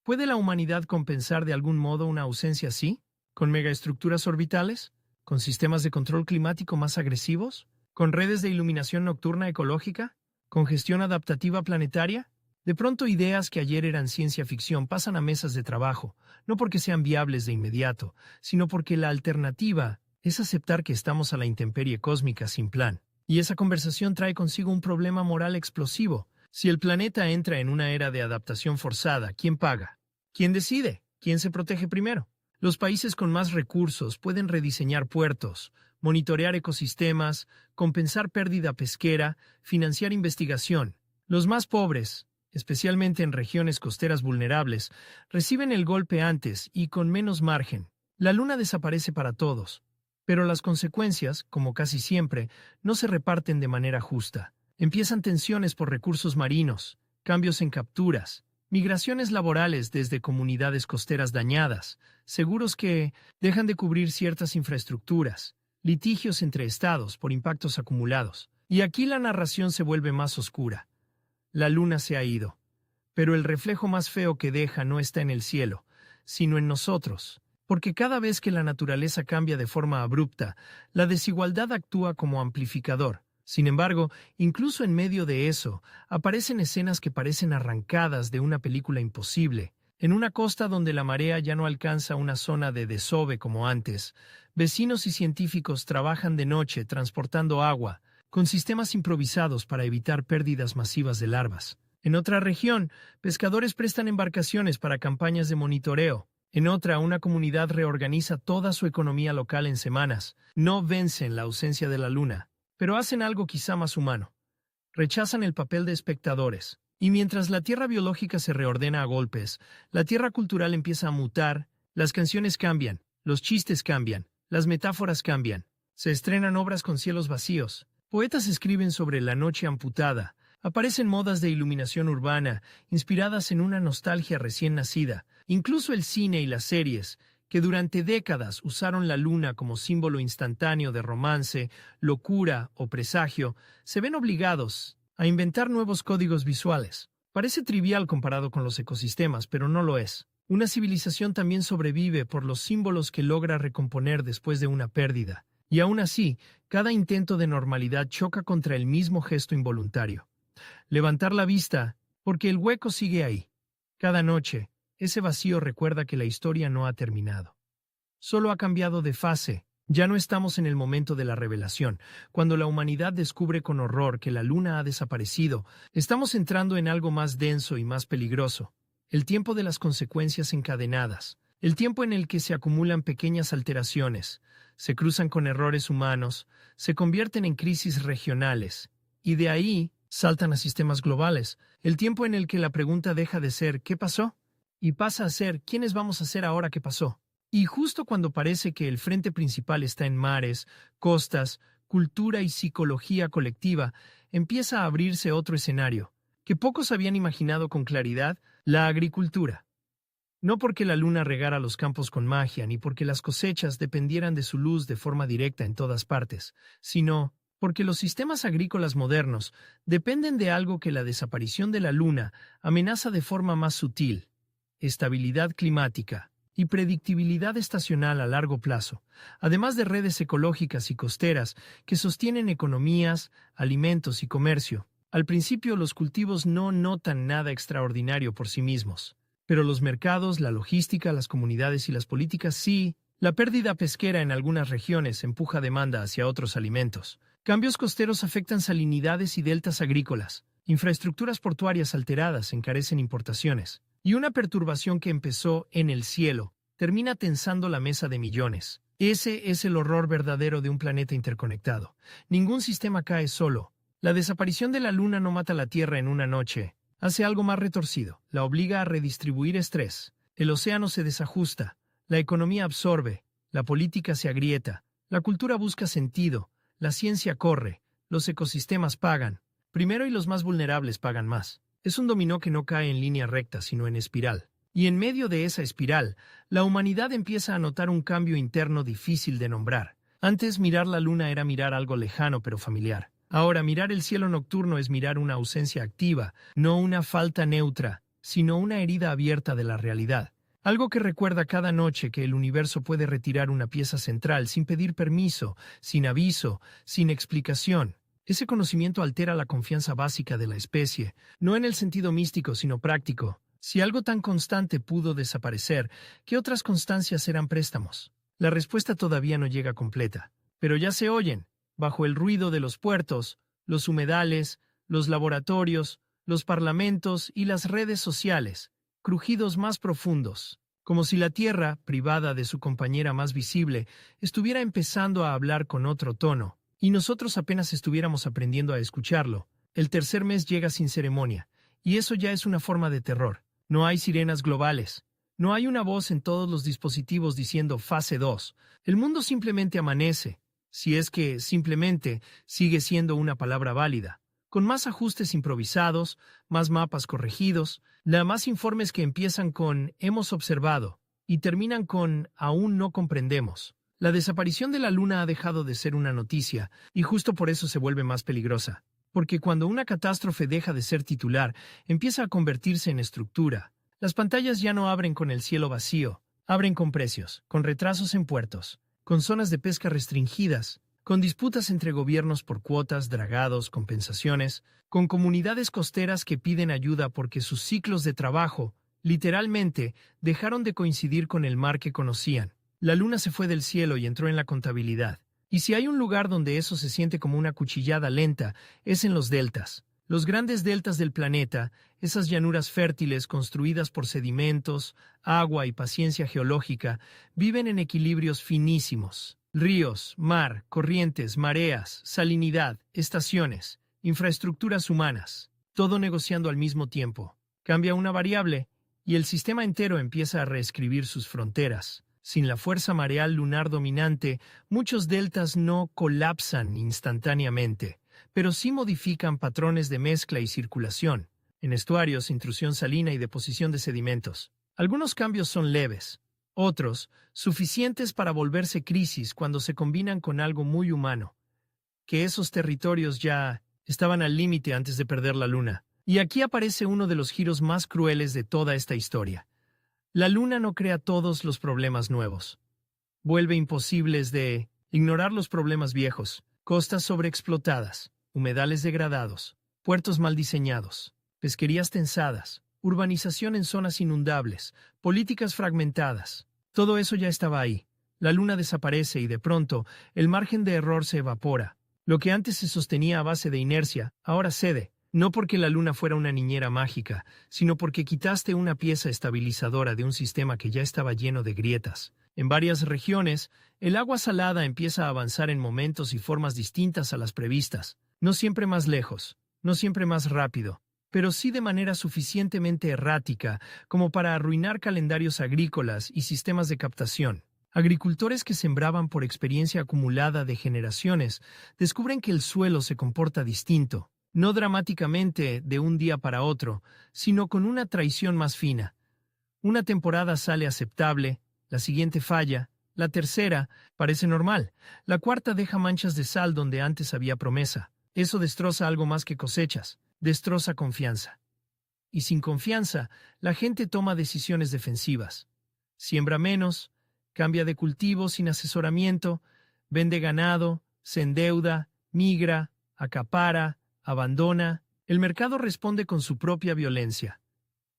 ¿Puede la humanidad compensar de algún modo una ausencia así? ¿Con megaestructuras orbitales? ¿Con sistemas de control climático más agresivos? ¿Con redes de iluminación nocturna ecológica? ¿Con gestión adaptativa planetaria? De pronto ideas que ayer eran ciencia ficción pasan a mesas de trabajo, no porque sean viables de inmediato, sino porque la alternativa es aceptar que estamos a la intemperie cósmica sin plan. Y esa conversación trae consigo un problema moral explosivo. Si el planeta entra en una era de adaptación forzada, ¿quién paga? ¿Quién decide? ¿Quién se protege primero? Los países con más recursos pueden rediseñar puertos, monitorear ecosistemas, compensar pérdida pesquera, financiar investigación. Los más pobres, especialmente en regiones costeras vulnerables, reciben el golpe antes y con menos margen. La luna desaparece para todos, pero las consecuencias, como casi siempre, no se reparten de manera justa. Empiezan tensiones por recursos marinos, cambios en capturas, migraciones laborales desde comunidades costeras dañadas, seguros que dejan de cubrir ciertas infraestructuras, litigios entre estados por impactos acumulados. Y aquí la narración se vuelve más oscura. La luna se ha ido, pero el reflejo más feo que deja no está en el cielo, sino en nosotros, porque cada vez que la naturaleza cambia de forma abrupta, la desigualdad actúa como amplificador. Sin embargo, incluso en medio de eso, aparecen escenas que parecen arrancadas de una película imposible. En una costa donde la marea ya no alcanza una zona de desove como antes, vecinos y científicos trabajan de noche transportando agua, con sistemas improvisados para evitar pérdidas masivas de larvas. En otra región, pescadores prestan embarcaciones para campañas de monitoreo. En otra, una comunidad reorganiza toda su economía local en semanas. No vencen la ausencia de la luna, pero hacen algo quizá más humano. Rechazan el papel de espectadores. Y mientras la tierra biológica se reordena a golpes, la tierra cultural empieza a mutar, las canciones cambian, los chistes cambian, las metáforas cambian. Se estrenan obras con cielos vacíos. Poetas escriben sobre la noche amputada. Aparecen modas de iluminación urbana, inspiradas en una nostalgia recién nacida. Incluso el cine y las series, que durante décadas usaron la luna como símbolo instantáneo de romance, locura o presagio, se ven obligados a inventar nuevos códigos visuales. Parece trivial comparado con los ecosistemas, pero no lo es. Una civilización también sobrevive por los símbolos que logra recomponer después de una pérdida. Y aún así, cada intento de normalidad choca contra el mismo gesto involuntario. Levantar la vista, porque el hueco sigue ahí. Cada noche, ese vacío recuerda que la historia no ha terminado. Solo ha cambiado de fase. Ya no estamos en el momento de la revelación, cuando la humanidad descubre con horror que la luna ha desaparecido. Estamos entrando en algo más denso y más peligroso. El tiempo de las consecuencias encadenadas. El tiempo en el que se acumulan pequeñas alteraciones, se cruzan con errores humanos, se convierten en crisis regionales, y de ahí saltan a sistemas globales. El tiempo en el que la pregunta deja de ser ¿qué pasó? Y pasa a ser ¿quiénes vamos a ser ahora que pasó? Y justo cuando parece que el frente principal está en mares, costas, cultura y psicología colectiva, empieza a abrirse otro escenario, que pocos habían imaginado con claridad: la agricultura. No porque la luna regara los campos con magia, ni porque las cosechas dependieran de su luz de forma directa en todas partes, sino porque los sistemas agrícolas modernos dependen de algo que la desaparición de la luna amenaza de forma más sutil: estabilidad climática y predictibilidad estacional a largo plazo, además de redes ecológicas y costeras que sostienen economías, alimentos y comercio. Al principio los cultivos no notan nada extraordinario por sí mismos. Pero los mercados, la logística, las comunidades y las políticas sí. La pérdida pesquera en algunas regiones empuja demanda hacia otros alimentos. Cambios costeros afectan salinidades y deltas agrícolas. Infraestructuras portuarias alteradas encarecen importaciones. Y una perturbación que empezó en el cielo termina tensando la mesa de millones. Ese es el horror verdadero de un planeta interconectado. Ningún sistema cae solo. La desaparición de la luna no mata la Tierra en una noche. Hace algo más retorcido, la obliga a redistribuir estrés. El océano se desajusta, la economía absorbe, la política se agrieta, la cultura busca sentido, la ciencia corre, los ecosistemas pagan. Primero y los más vulnerables pagan más. Es un dominó que no cae en línea recta, sino en espiral. Y en medio de esa espiral, la humanidad empieza a notar un cambio interno difícil de nombrar. Antes, mirar la luna era mirar algo lejano pero familiar. Ahora, mirar el cielo nocturno es mirar una ausencia activa, no una falta neutra, sino una herida abierta de la realidad. Algo que recuerda cada noche que el universo puede retirar una pieza central sin pedir permiso, sin aviso, sin explicación. Ese conocimiento altera la confianza básica de la especie, no en el sentido místico, sino práctico. Si algo tan constante pudo desaparecer, ¿qué otras constancias eran préstamos? La respuesta todavía no llega completa, pero ya se oyen, bajo el ruido de los puertos, los humedales, los laboratorios, los parlamentos y las redes sociales, crujidos más profundos, como si la Tierra, privada de su compañera más visible, estuviera empezando a hablar con otro tono, y nosotros apenas estuviéramos aprendiendo a escucharlo. El tercer mes llega sin ceremonia, y eso ya es una forma de terror. No hay sirenas globales. No hay una voz en todos los dispositivos diciendo fase 2. El mundo simplemente amanece, si es que simplemente sigue siendo una palabra válida, con más ajustes improvisados, más mapas corregidos, más informes que empiezan con «hemos observado» y terminan con «aún no comprendemos». La desaparición de la luna ha dejado de ser una noticia, y justo por eso se vuelve más peligrosa. Porque cuando una catástrofe deja de ser titular, empieza a convertirse en estructura. Las pantallas ya no abren con el cielo vacío, abren con precios, con retrasos en puertos, con zonas de pesca restringidas, con disputas entre gobiernos por cuotas, dragados, compensaciones, con comunidades costeras que piden ayuda porque sus ciclos de trabajo, literalmente, dejaron de coincidir con el mar que conocían. La luna se fue del cielo y entró en la contabilidad. Y si hay un lugar donde eso se siente como una cuchillada lenta, es en los deltas. Los grandes deltas del planeta, esas llanuras fértiles construidas por sedimentos, agua y paciencia geológica, viven en equilibrios finísimos. Ríos, mar, corrientes, mareas, salinidad, estaciones, infraestructuras humanas, todo negociando al mismo tiempo. Cambia una variable y el sistema entero empieza a reescribir sus fronteras. Sin la fuerza mareal lunar dominante, muchos deltas no colapsan instantáneamente, pero sí modifican patrones de mezcla y circulación, en estuarios, intrusión salina y deposición de sedimentos. Algunos cambios son leves, otros, suficientes para volverse crisis cuando se combinan con algo muy humano, que esos territorios ya estaban al límite antes de perder la luna. Y aquí aparece uno de los giros más crueles de toda esta historia. La luna no crea todos los problemas nuevos. Vuelve imposibles de ignorar los problemas viejos, costas sobreexplotadas, humedales degradados, puertos mal diseñados, pesquerías tensadas, urbanización en zonas inundables, políticas fragmentadas. Todo eso ya estaba ahí. La luna desaparece y de pronto el margen de error se evapora. Lo que antes se sostenía a base de inercia, ahora cede. No porque la luna fuera una niñera mágica, sino porque quitaste una pieza estabilizadora de un sistema que ya estaba lleno de grietas. En varias regiones, el agua salada empieza a avanzar en momentos y formas distintas a las previstas. No siempre más lejos, no siempre más rápido, pero sí de manera suficientemente errática como para arruinar calendarios agrícolas y sistemas de captación. Agricultores que sembraban por experiencia acumulada de generaciones descubren que el suelo se comporta distinto. No dramáticamente de un día para otro, sino con una traición más fina. Una temporada sale aceptable, la siguiente falla, la tercera parece normal, la cuarta deja manchas de sal donde antes había promesa. Eso destroza algo más que cosechas, destroza confianza. Y sin confianza, la gente toma decisiones defensivas. Siembra menos, cambia de cultivo sin asesoramiento, vende ganado, se endeuda, migra, acapara, abandona. El mercado responde con su propia violencia.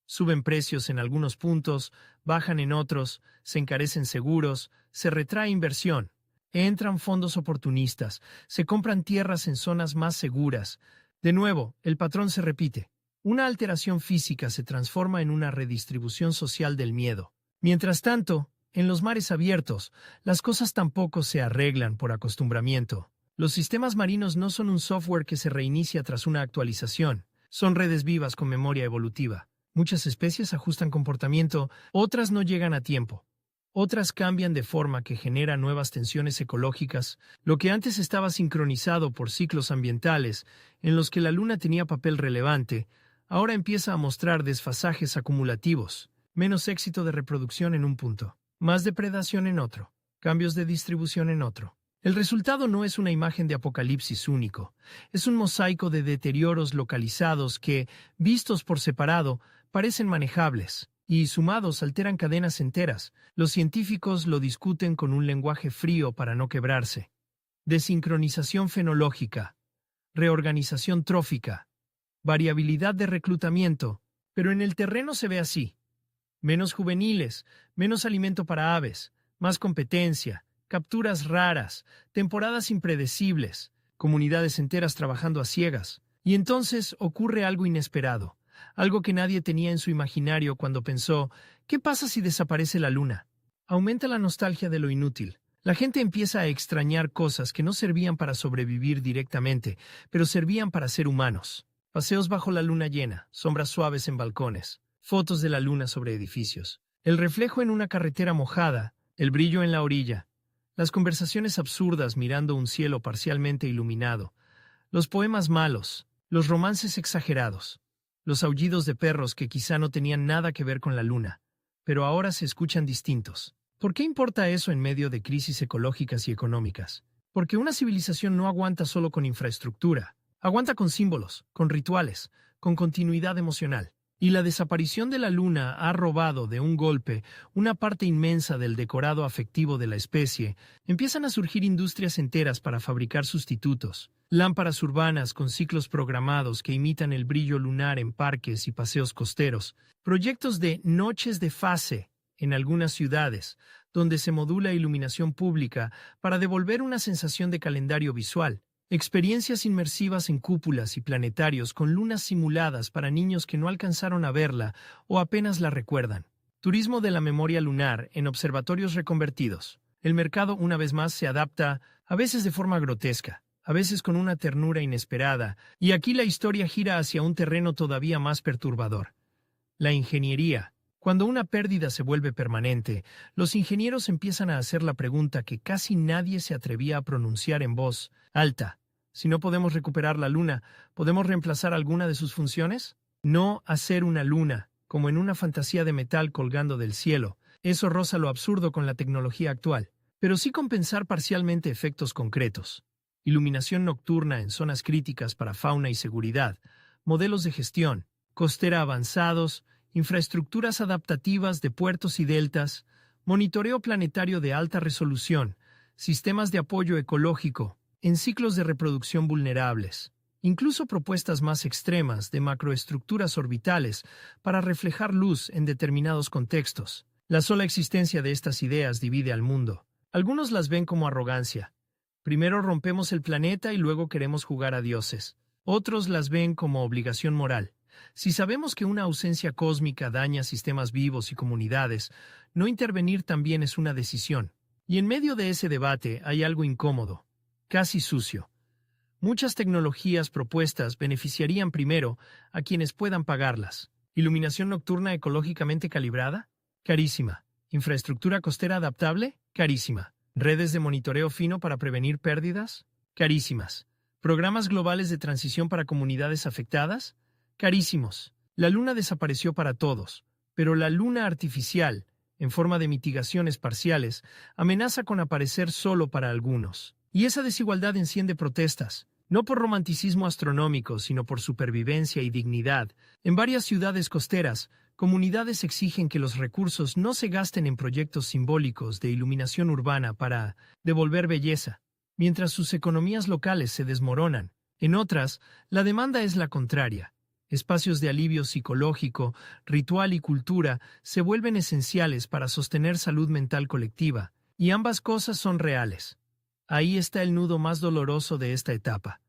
Suben precios en algunos puntos, bajan en otros, se encarecen seguros, se retrae inversión. Entran fondos oportunistas, se compran tierras en zonas más seguras. De nuevo, el patrón se repite. Una alteración física se transforma en una redistribución social del miedo. Mientras tanto, en los mares abiertos, las cosas tampoco se arreglan por acostumbramiento. Los sistemas marinos no son un software que se reinicia tras una actualización. Son redes vivas con memoria evolutiva. Muchas especies ajustan comportamiento, otras no llegan a tiempo. Otras cambian de forma que genera nuevas tensiones ecológicas. Lo que antes estaba sincronizado por ciclos ambientales, en los que la luna tenía papel relevante, ahora empieza a mostrar desfasajes acumulativos. Menos éxito de reproducción en un punto, más depredación en otro, cambios de distribución en otro. El resultado no es una imagen de apocalipsis único, es un mosaico de deterioros localizados que, vistos por separado, parecen manejables, y sumados alteran cadenas enteras. Los científicos lo discuten con un lenguaje frío para no quebrarse. Desincronización fenológica, reorganización trófica, variabilidad de reclutamiento, pero en el terreno se ve así. Menos juveniles, menos alimento para aves, más competencia, capturas raras, temporadas impredecibles, comunidades enteras trabajando a ciegas. Y entonces ocurre algo inesperado, algo que nadie tenía en su imaginario cuando pensó, ¿qué pasa si desaparece la luna? Aumenta la nostalgia de lo inútil. La gente empieza a extrañar cosas que no servían para sobrevivir directamente, pero servían para ser humanos. Paseos bajo la luna llena, sombras suaves en balcones, fotos de la luna sobre edificios, el reflejo en una carretera mojada, el brillo en la orilla, las conversaciones absurdas mirando un cielo parcialmente iluminado, los poemas malos, los romances exagerados, los aullidos de perros que quizá no tenían nada que ver con la luna, pero ahora se escuchan distintos. ¿Por qué importa eso en medio de crisis ecológicas y económicas? Porque una civilización no aguanta solo con infraestructura, aguanta con símbolos, con rituales, con continuidad emocional. Y la desaparición de la luna ha robado de un golpe una parte inmensa del decorado afectivo de la especie. Empiezan a surgir industrias enteras para fabricar sustitutos, lámparas urbanas con ciclos programados que imitan el brillo lunar en parques y paseos costeros, proyectos de noches de fase en algunas ciudades, donde se modula iluminación pública para devolver una sensación de calendario visual. Experiencias inmersivas en cúpulas y planetarios con lunas simuladas para niños que no alcanzaron a verla o apenas la recuerdan. Turismo de la memoria lunar en observatorios reconvertidos. El mercado una vez más se adapta, a veces de forma grotesca, a veces con una ternura inesperada, y aquí la historia gira hacia un terreno todavía más perturbador. La ingeniería. Cuando una pérdida se vuelve permanente, los ingenieros empiezan a hacer la pregunta que casi nadie se atrevía a pronunciar en voz alta. Si no podemos recuperar la luna, ¿podemos reemplazar alguna de sus funciones? No hacer una luna, como en una fantasía de metal colgando del cielo. Eso roza lo absurdo con la tecnología actual, pero sí compensar parcialmente efectos concretos. Iluminación nocturna en zonas críticas para fauna y seguridad, modelos de gestión, costera avanzados, infraestructuras adaptativas de puertos y deltas, monitoreo planetario de alta resolución, sistemas de apoyo ecológico, en ciclos de reproducción vulnerables, incluso propuestas más extremas de macroestructuras orbitales para reflejar luz en determinados contextos. La sola existencia de estas ideas divide al mundo. Algunos las ven como arrogancia. Primero rompemos el planeta y luego queremos jugar a dioses. Otros las ven como obligación moral. Si sabemos que una ausencia cósmica daña sistemas vivos y comunidades, no intervenir también es una decisión. Y en medio de ese debate hay algo incómodo, casi sucio. Muchas tecnologías propuestas beneficiarían primero a quienes puedan pagarlas. ¿Iluminación nocturna ecológicamente calibrada? Carísima. ¿Infraestructura costera adaptable? Carísima. ¿Redes de monitoreo fino para prevenir pérdidas? Carísimas. ¿Programas globales de transición para comunidades afectadas? Carísimos. La luna desapareció para todos, pero la luna artificial, en forma de mitigaciones parciales, amenaza con aparecer solo para algunos. Y esa desigualdad enciende protestas, no por romanticismo astronómico, sino por supervivencia y dignidad. En varias ciudades costeras, comunidades exigen que los recursos no se gasten en proyectos simbólicos de iluminación urbana para devolver belleza, mientras sus economías locales se desmoronan. En otras, la demanda es la contraria. Espacios de alivio psicológico, ritual y cultura se vuelven esenciales para sostener salud mental colectiva, y ambas cosas son reales. Ahí está el nudo más doloroso de esta etapa.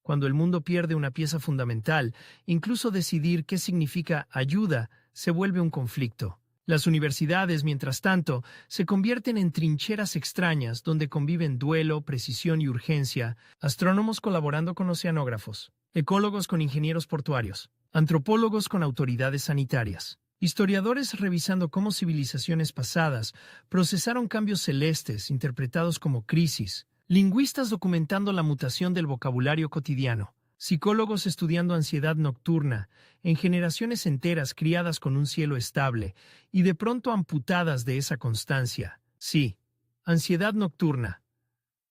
Cuando el mundo pierde una pieza fundamental, incluso decidir qué significa ayuda se vuelve un conflicto. Las universidades, mientras tanto, se convierten en trincheras extrañas donde conviven duelo, precisión y urgencia, astrónomos colaborando con oceanógrafos, ecólogos con ingenieros portuarios, antropólogos con autoridades sanitarias, historiadores revisando cómo civilizaciones pasadas procesaron cambios celestes interpretados como crisis, lingüistas documentando la mutación del vocabulario cotidiano, psicólogos estudiando ansiedad nocturna en generaciones enteras criadas con un cielo estable y de pronto amputadas de esa constancia. Sí, ansiedad nocturna.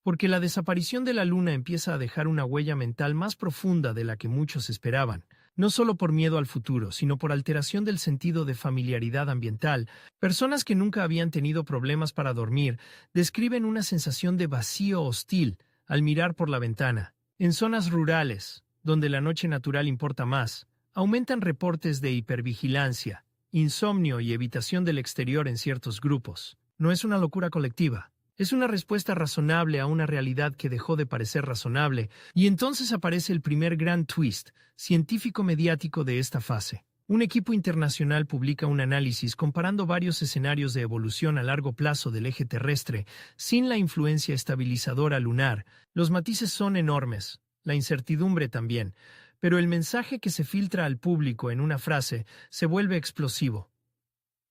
Porque la desaparición de la luna empieza a dejar una huella mental más profunda de la que muchos esperaban, no solo por miedo al futuro, sino por alteración del sentido de familiaridad ambiental. Personas que nunca habían tenido problemas para dormir describen una sensación de vacío hostil al mirar por la ventana. En zonas rurales, donde la noche natural importa más, aumentan reportes de hipervigilancia, insomnio y evitación del exterior en ciertos grupos. No es una locura colectiva. Es una respuesta razonable a una realidad que dejó de parecer razonable, y entonces aparece el primer gran twist científico-mediático de esta fase. Un equipo internacional publica un análisis comparando varios escenarios de evolución a largo plazo del eje terrestre sin la influencia estabilizadora lunar. Los matices son enormes, la incertidumbre también, pero el mensaje que se filtra al público en una frase se vuelve explosivo.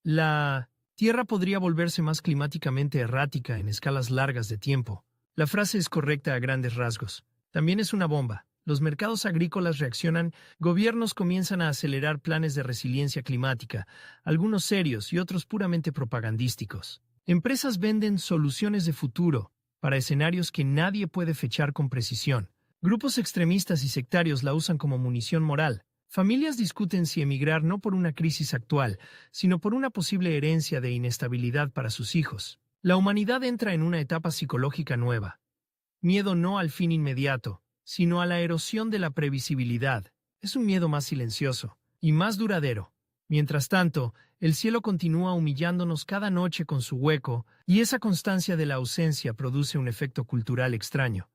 La Tierra podría volverse más climáticamente errática en escalas largas de tiempo. La frase es correcta a grandes rasgos. También es una bomba. Los mercados agrícolas reaccionan, gobiernos comienzan a acelerar planes de resiliencia climática, algunos serios y otros puramente propagandísticos. Empresas venden soluciones de futuro para escenarios que nadie puede fechar con precisión. Grupos extremistas y sectarios la usan como munición moral. Familias discuten si emigrar no por una crisis actual, sino por una posible herencia de inestabilidad para sus hijos. La humanidad entra en una etapa psicológica nueva. Miedo no al fin inmediato, sino a la erosión de la previsibilidad. Es un miedo más silencioso y más duradero. Mientras tanto, el cielo continúa humillándonos cada noche con su hueco, y esa constancia de la ausencia produce un efecto cultural extraño.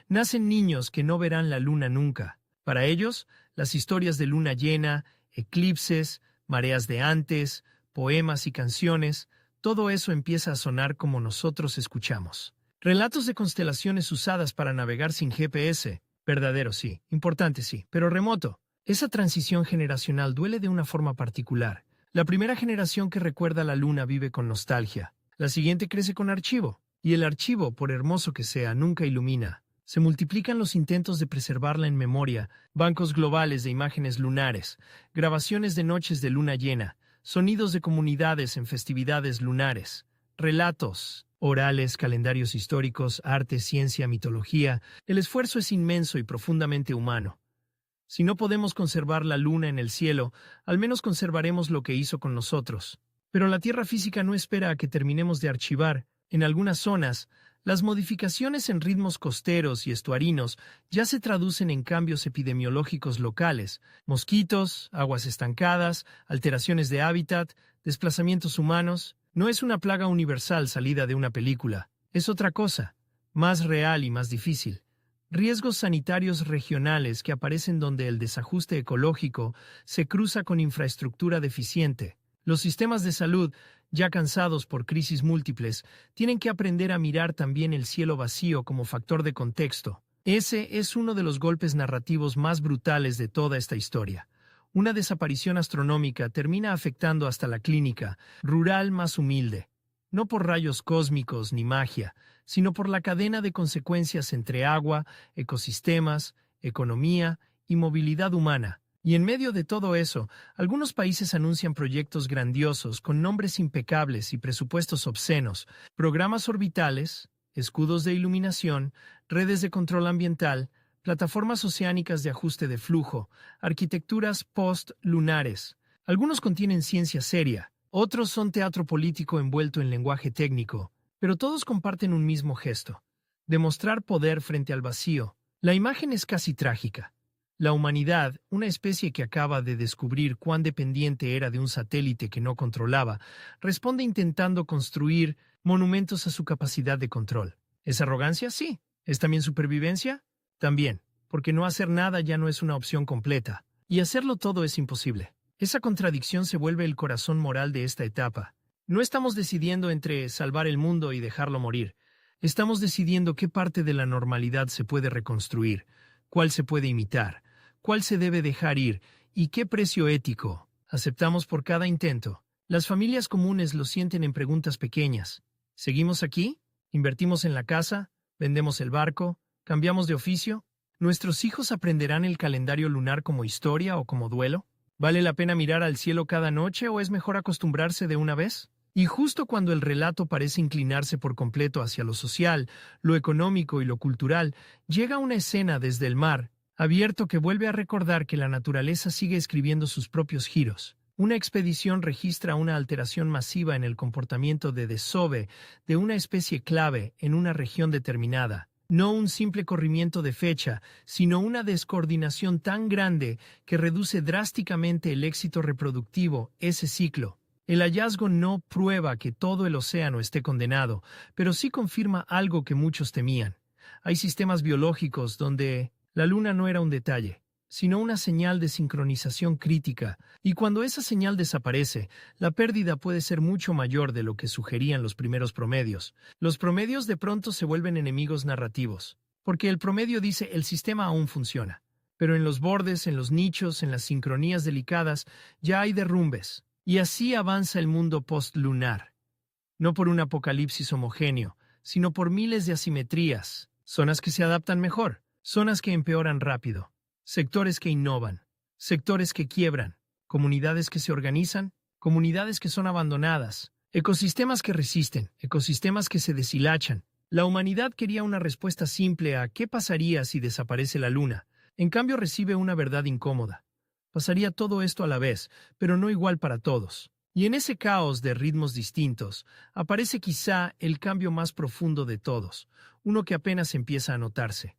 Nacen niños que no verán la luna nunca. Para ellos, las historias de luna llena, eclipses, mareas de antes, poemas y canciones, todo eso empieza a sonar como nosotros escuchamos. Relatos de constelaciones usadas para navegar sin GPS. Verdadero sí, importante sí, pero remoto. Esa transición generacional duele de una forma particular. La primera generación que recuerda la luna vive con nostalgia. La siguiente crece con archivo. Y el archivo, por hermoso que sea, nunca ilumina. Se multiplican los intentos de preservarla en memoria, bancos globales de imágenes lunares, grabaciones de noches de luna llena, sonidos de comunidades en festividades lunares, relatos orales, calendarios históricos, arte, ciencia, mitología. El esfuerzo es inmenso y profundamente humano. Si no podemos conservar la luna en el cielo, al menos conservaremos lo que hizo con nosotros. Pero la Tierra física no espera a que terminemos de archivar. En algunas zonas, las modificaciones en ritmos costeros y estuarinos ya se traducen en cambios epidemiológicos locales: mosquitos, aguas estancadas, alteraciones de hábitat, desplazamientos humanos. No es una plaga universal salida de una película, es otra cosa, más real y más difícil. Riesgos sanitarios regionales que aparecen donde el desajuste ecológico se cruza con infraestructura deficiente. Los sistemas de salud, ya cansados por crisis múltiples, tienen que aprender a mirar también el cielo vacío como factor de contexto. Ese es uno de los golpes narrativos más brutales de toda esta historia. Una desaparición astronómica termina afectando hasta la clínica rural más humilde, no por rayos cósmicos ni magia, sino por la cadena de consecuencias entre agua, ecosistemas, economía y movilidad humana. Y en medio de todo eso, algunos países anuncian proyectos grandiosos con nombres impecables y presupuestos obscenos, programas orbitales, escudos de iluminación, redes de control ambiental, plataformas oceánicas de ajuste de flujo, arquitecturas post-lunares. Algunos contienen ciencia seria, otros son teatro político envuelto en lenguaje técnico, pero todos comparten un mismo gesto: demostrar poder frente al vacío. La imagen es casi trágica. La humanidad, una especie que acaba de descubrir cuán dependiente era de un satélite que no controlaba, responde intentando construir monumentos a su capacidad de control. ¿Es arrogancia? Sí. ¿Es también supervivencia? También, porque no hacer nada ya no es una opción completa, y hacerlo todo es imposible. Esa contradicción se vuelve el corazón moral de esta etapa. No estamos decidiendo entre salvar el mundo y dejarlo morir. Estamos decidiendo qué parte de la normalidad se puede reconstruir, cuál se puede imitar, cuál se debe dejar ir y qué precio ético aceptamos por cada intento. Las familias comunes lo sienten en preguntas pequeñas. ¿Seguimos aquí? ¿Invertimos en la casa? ¿Vendemos el barco? ¿Cambiamos de oficio? ¿Nuestros hijos aprenderán el calendario lunar como historia o como duelo? ¿Vale la pena mirar al cielo cada noche o es mejor acostumbrarse de una vez? Y justo cuando el relato parece inclinarse por completo hacia lo social, lo económico y lo cultural, llega una escena desde el mar, abierto que vuelve a recordar que la naturaleza sigue escribiendo sus propios giros. Una expedición registra una alteración masiva en el comportamiento de desove de una especie clave en una región determinada. No un simple corrimiento de fecha, sino una descoordinación tan grande que reduce drásticamente el éxito reproductivo, ese ciclo. El hallazgo no prueba que todo el océano esté condenado, pero sí confirma algo que muchos temían. Hay sistemas biológicos donde la luna no era un detalle, sino una señal de sincronización crítica, y cuando esa señal desaparece, la pérdida puede ser mucho mayor de lo que sugerían los primeros promedios. Los promedios de pronto se vuelven enemigos narrativos, porque el promedio dice el sistema aún funciona, pero en los bordes, en los nichos, en las sincronías delicadas, ya hay derrumbes. Y así avanza el mundo postlunar, no por un apocalipsis homogéneo, sino por miles de asimetrías, zonas que se adaptan mejor, zonas que empeoran rápido, sectores que innovan, sectores que quiebran, comunidades que se organizan, comunidades que son abandonadas, ecosistemas que resisten, ecosistemas que se deshilachan. La humanidad quería una respuesta simple a ¿qué pasaría si desaparece la luna? En cambio recibe una verdad incómoda. Pasaría todo esto a la vez, pero no igual para todos. Y en ese caos de ritmos distintos, aparece quizá el cambio más profundo de todos, uno que apenas empieza a notarse.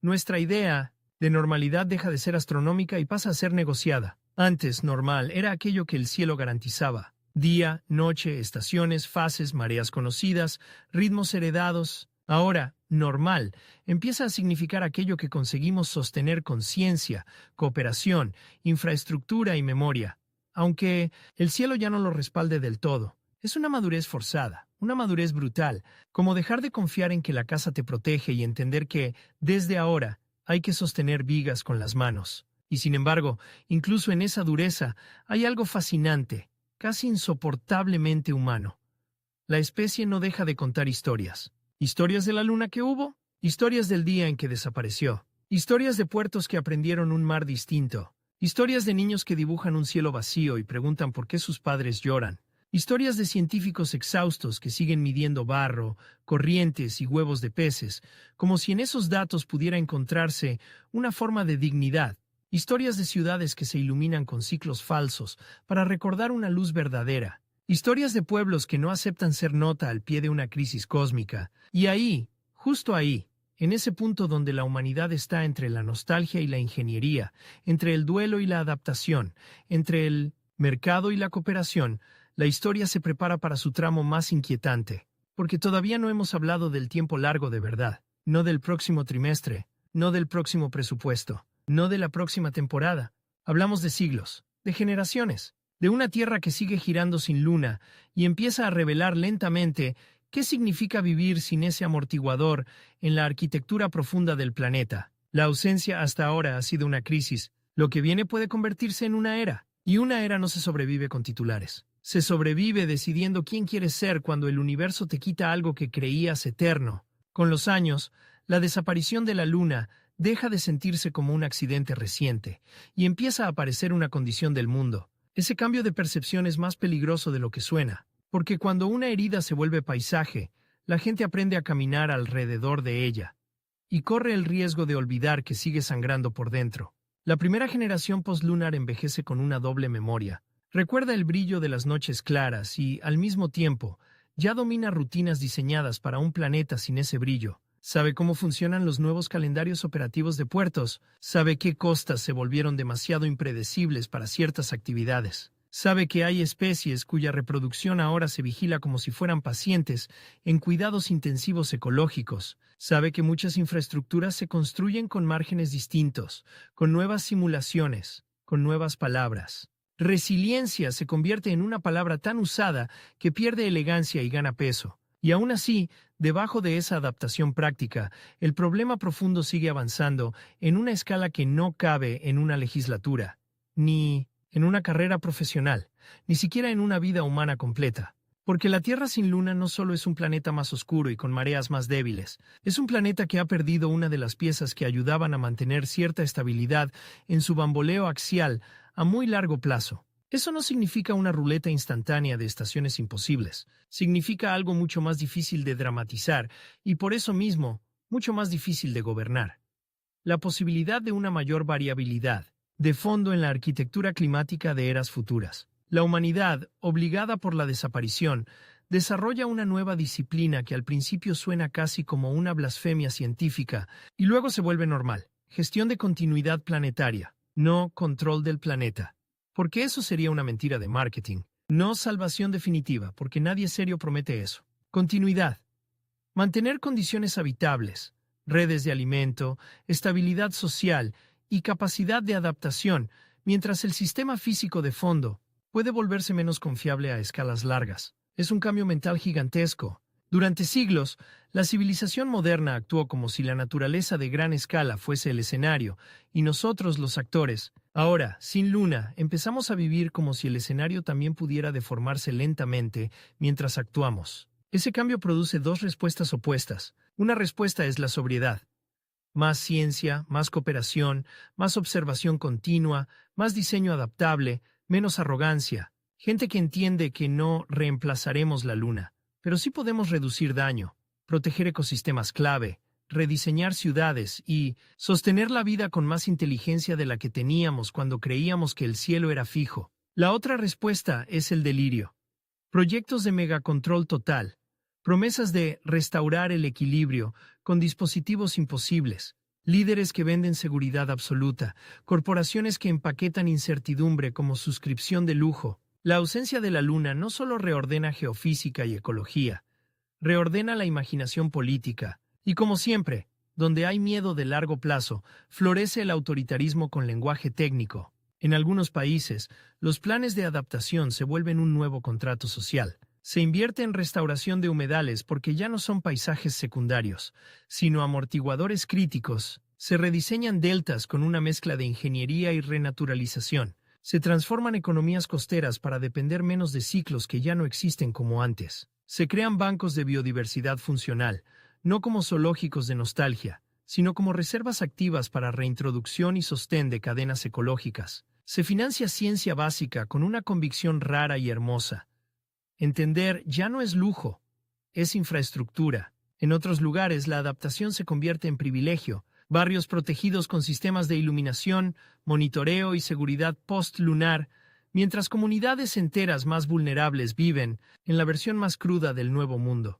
Nuestra idea de normalidad deja de ser astronómica y pasa a ser negociada. Antes, normal era aquello que el cielo garantizaba. Día, noche, estaciones, fases, mareas conocidas, ritmos heredados. Ahora, normal empieza a significar aquello que conseguimos sostener con ciencia, cooperación, infraestructura y memoria. Aunque el cielo ya no lo respalde del todo, es una madurez forzada, una madurez brutal, como dejar de confiar en que la casa te protege y entender que, desde ahora, hay que sostener vigas con las manos. Y sin embargo, incluso en esa dureza, hay algo fascinante, casi insoportablemente humano. La especie no deja de contar historias. Historias de la luna que hubo, historias del día en que desapareció, historias de puertos que aprendieron un mar distinto, historias de niños que dibujan un cielo vacío y preguntan por qué sus padres lloran, historias de científicos exhaustos que siguen midiendo barro, corrientes y huevos de peces, como si en esos datos pudiera encontrarse una forma de dignidad, historias de ciudades que se iluminan con ciclos falsos para recordar una luz verdadera. Historias de pueblos que no aceptan ser nota al pie de una crisis cósmica. Y ahí, justo ahí, en ese punto donde la humanidad está entre la nostalgia y la ingeniería, entre el duelo y la adaptación, entre el mercado y la cooperación, la historia se prepara para su tramo más inquietante. Porque todavía no hemos hablado del tiempo largo de verdad, no del próximo trimestre, no del próximo presupuesto, no de la próxima temporada. Hablamos de siglos, de generaciones. De una Tierra que sigue girando sin luna y empieza a revelar lentamente qué significa vivir sin ese amortiguador en la arquitectura profunda del planeta. La ausencia hasta ahora ha sido una crisis. Lo que viene puede convertirse en una era. Y una era no se sobrevive con titulares. Se sobrevive decidiendo quién quieres ser cuando el universo te quita algo que creías eterno. Con los años, la desaparición de la luna deja de sentirse como un accidente reciente y empieza a aparecer una condición del mundo. Ese cambio de percepción es más peligroso de lo que suena, porque cuando una herida se vuelve paisaje, la gente aprende a caminar alrededor de ella y corre el riesgo de olvidar que sigue sangrando por dentro. La primera generación postlunar envejece con una doble memoria. Recuerda el brillo de las noches claras y, al mismo tiempo, ya domina rutinas diseñadas para un planeta sin ese brillo. Sabe cómo funcionan los nuevos calendarios operativos de puertos, sabe qué costas se volvieron demasiado impredecibles para ciertas actividades. Sabe que hay especies cuya reproducción ahora se vigila como si fueran pacientes en cuidados intensivos ecológicos. Sabe que muchas infraestructuras se construyen con márgenes distintos, con nuevas simulaciones, con nuevas palabras. Resiliencia se convierte en una palabra tan usada que pierde elegancia y gana peso. Y aún así, debajo de esa adaptación práctica, el problema profundo sigue avanzando en una escala que no cabe en una legislatura, ni en una carrera profesional, ni siquiera en una vida humana completa. Porque la Tierra sin luna no solo es un planeta más oscuro y con mareas más débiles, es un planeta que ha perdido una de las piezas que ayudaban a mantener cierta estabilidad en su bamboleo axial a muy largo plazo. Eso no significa una ruleta instantánea de estaciones imposibles. Significa algo mucho más difícil de dramatizar y por eso mismo, mucho más difícil de gobernar. La posibilidad de una mayor variabilidad, de fondo en la arquitectura climática de eras futuras. La humanidad, obligada por la desaparición, desarrolla una nueva disciplina que al principio suena casi como una blasfemia científica y luego se vuelve normal. Gestión de continuidad planetaria, no control del planeta. Porque eso sería una mentira de marketing. No salvación definitiva, porque nadie serio promete eso. Continuidad. Mantener condiciones habitables, redes de alimento, estabilidad social y capacidad de adaptación, mientras el sistema físico de fondo puede volverse menos confiable a escalas largas. Es un cambio mental gigantesco. Durante siglos, la civilización moderna actuó como si la naturaleza de gran escala fuese el escenario, y nosotros, los actores, ahora, sin luna, empezamos a vivir como si el escenario también pudiera deformarse lentamente mientras actuamos. Ese cambio produce dos respuestas opuestas. Una respuesta es la sobriedad. Más ciencia, más cooperación, más observación continua, más diseño adaptable, menos arrogancia. Gente que entiende que no reemplazaremos la luna, pero sí podemos reducir daño, proteger ecosistemas clave, rediseñar ciudades y sostener la vida con más inteligencia de la que teníamos cuando creíamos que el cielo era fijo. La otra respuesta es el delirio. Proyectos de megacontrol total, promesas de restaurar el equilibrio con dispositivos imposibles, líderes que venden seguridad absoluta, corporaciones que empaquetan incertidumbre como suscripción de lujo. La ausencia de la luna no solo reordena geofísica y ecología, reordena la imaginación política. Y como siempre, donde hay miedo de largo plazo, florece el autoritarismo con lenguaje técnico. En algunos países, los planes de adaptación se vuelven un nuevo contrato social. Se invierte en restauración de humedales porque ya no son paisajes secundarios, sino amortiguadores críticos. Se rediseñan deltas con una mezcla de ingeniería y renaturalización. Se transforman economías costeras para depender menos de ciclos que ya no existen como antes. Se crean bancos de biodiversidad funcional, no como zoológicos de nostalgia, sino como reservas activas para reintroducción y sostén de cadenas ecológicas. Se financia ciencia básica con una convicción rara y hermosa. Entender ya no es lujo, es infraestructura. En otros lugares la adaptación se convierte en privilegio. Barrios protegidos con sistemas de iluminación, monitoreo y seguridad post-lunar, mientras comunidades enteras más vulnerables viven en la versión más cruda del nuevo mundo.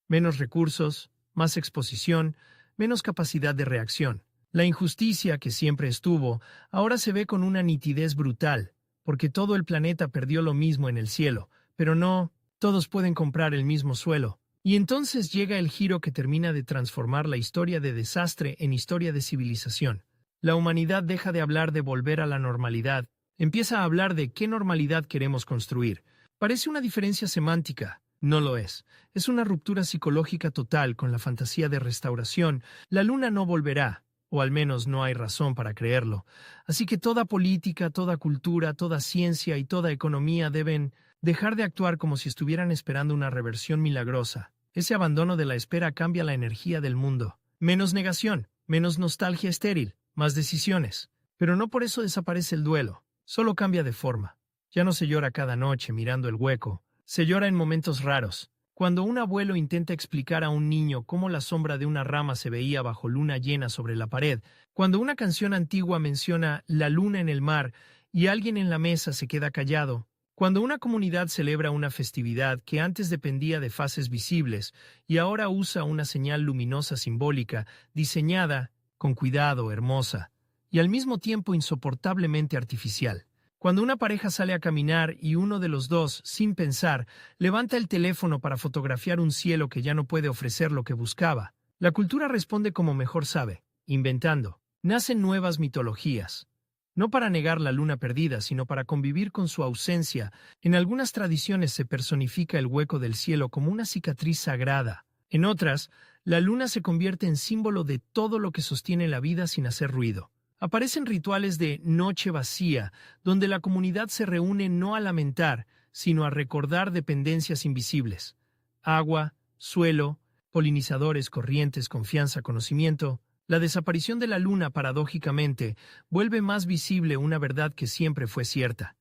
Menos recursos, más exposición, menos capacidad de reacción. La injusticia que siempre estuvo, ahora se ve con una nitidez brutal, porque todo el planeta perdió lo mismo en el cielo, pero no, todos pueden comprar el mismo suelo. Y entonces llega el giro que termina de transformar la historia de desastre en historia de civilización. La humanidad deja de hablar de volver a la normalidad, empieza a hablar de qué normalidad queremos construir. Parece una diferencia semántica, no lo es. Es una ruptura psicológica total con la fantasía de restauración. La luna no volverá, o al menos no hay razón para creerlo. Así que toda política, toda cultura, toda ciencia y toda economía deben dejar de actuar como si estuvieran esperando una reversión milagrosa. Ese abandono de la espera cambia la energía del mundo. Menos negación, menos nostalgia estéril, más decisiones. Pero no por eso desaparece el duelo, solo cambia de forma. Ya no se llora cada noche mirando el hueco, se llora en momentos raros. Cuando un abuelo intenta explicar a un niño cómo la sombra de una rama se veía bajo luna llena sobre la pared, cuando una canción antigua menciona la luna en el mar y alguien en la mesa se queda callado, cuando una comunidad celebra una festividad que antes dependía de fases visibles y ahora usa una señal luminosa simbólica, diseñada, con cuidado, hermosa, y al mismo tiempo insoportablemente artificial. Cuando una pareja sale a caminar y uno de los dos, sin pensar, levanta el teléfono para fotografiar un cielo que ya no puede ofrecer lo que buscaba, la cultura responde como mejor sabe, inventando. Nacen nuevas mitologías. No para negar la luna perdida, sino para convivir con su ausencia. En algunas tradiciones se personifica el hueco del cielo como una cicatriz sagrada. En otras, la luna se convierte en símbolo de todo lo que sostiene la vida sin hacer ruido. Aparecen rituales de noche vacía, donde la comunidad se reúne no a lamentar, sino a recordar dependencias invisibles. Agua, suelo, polinizadores, corrientes, confianza, conocimiento. La desaparición de la luna, paradójicamente, vuelve más visible una verdad que siempre fue cierta.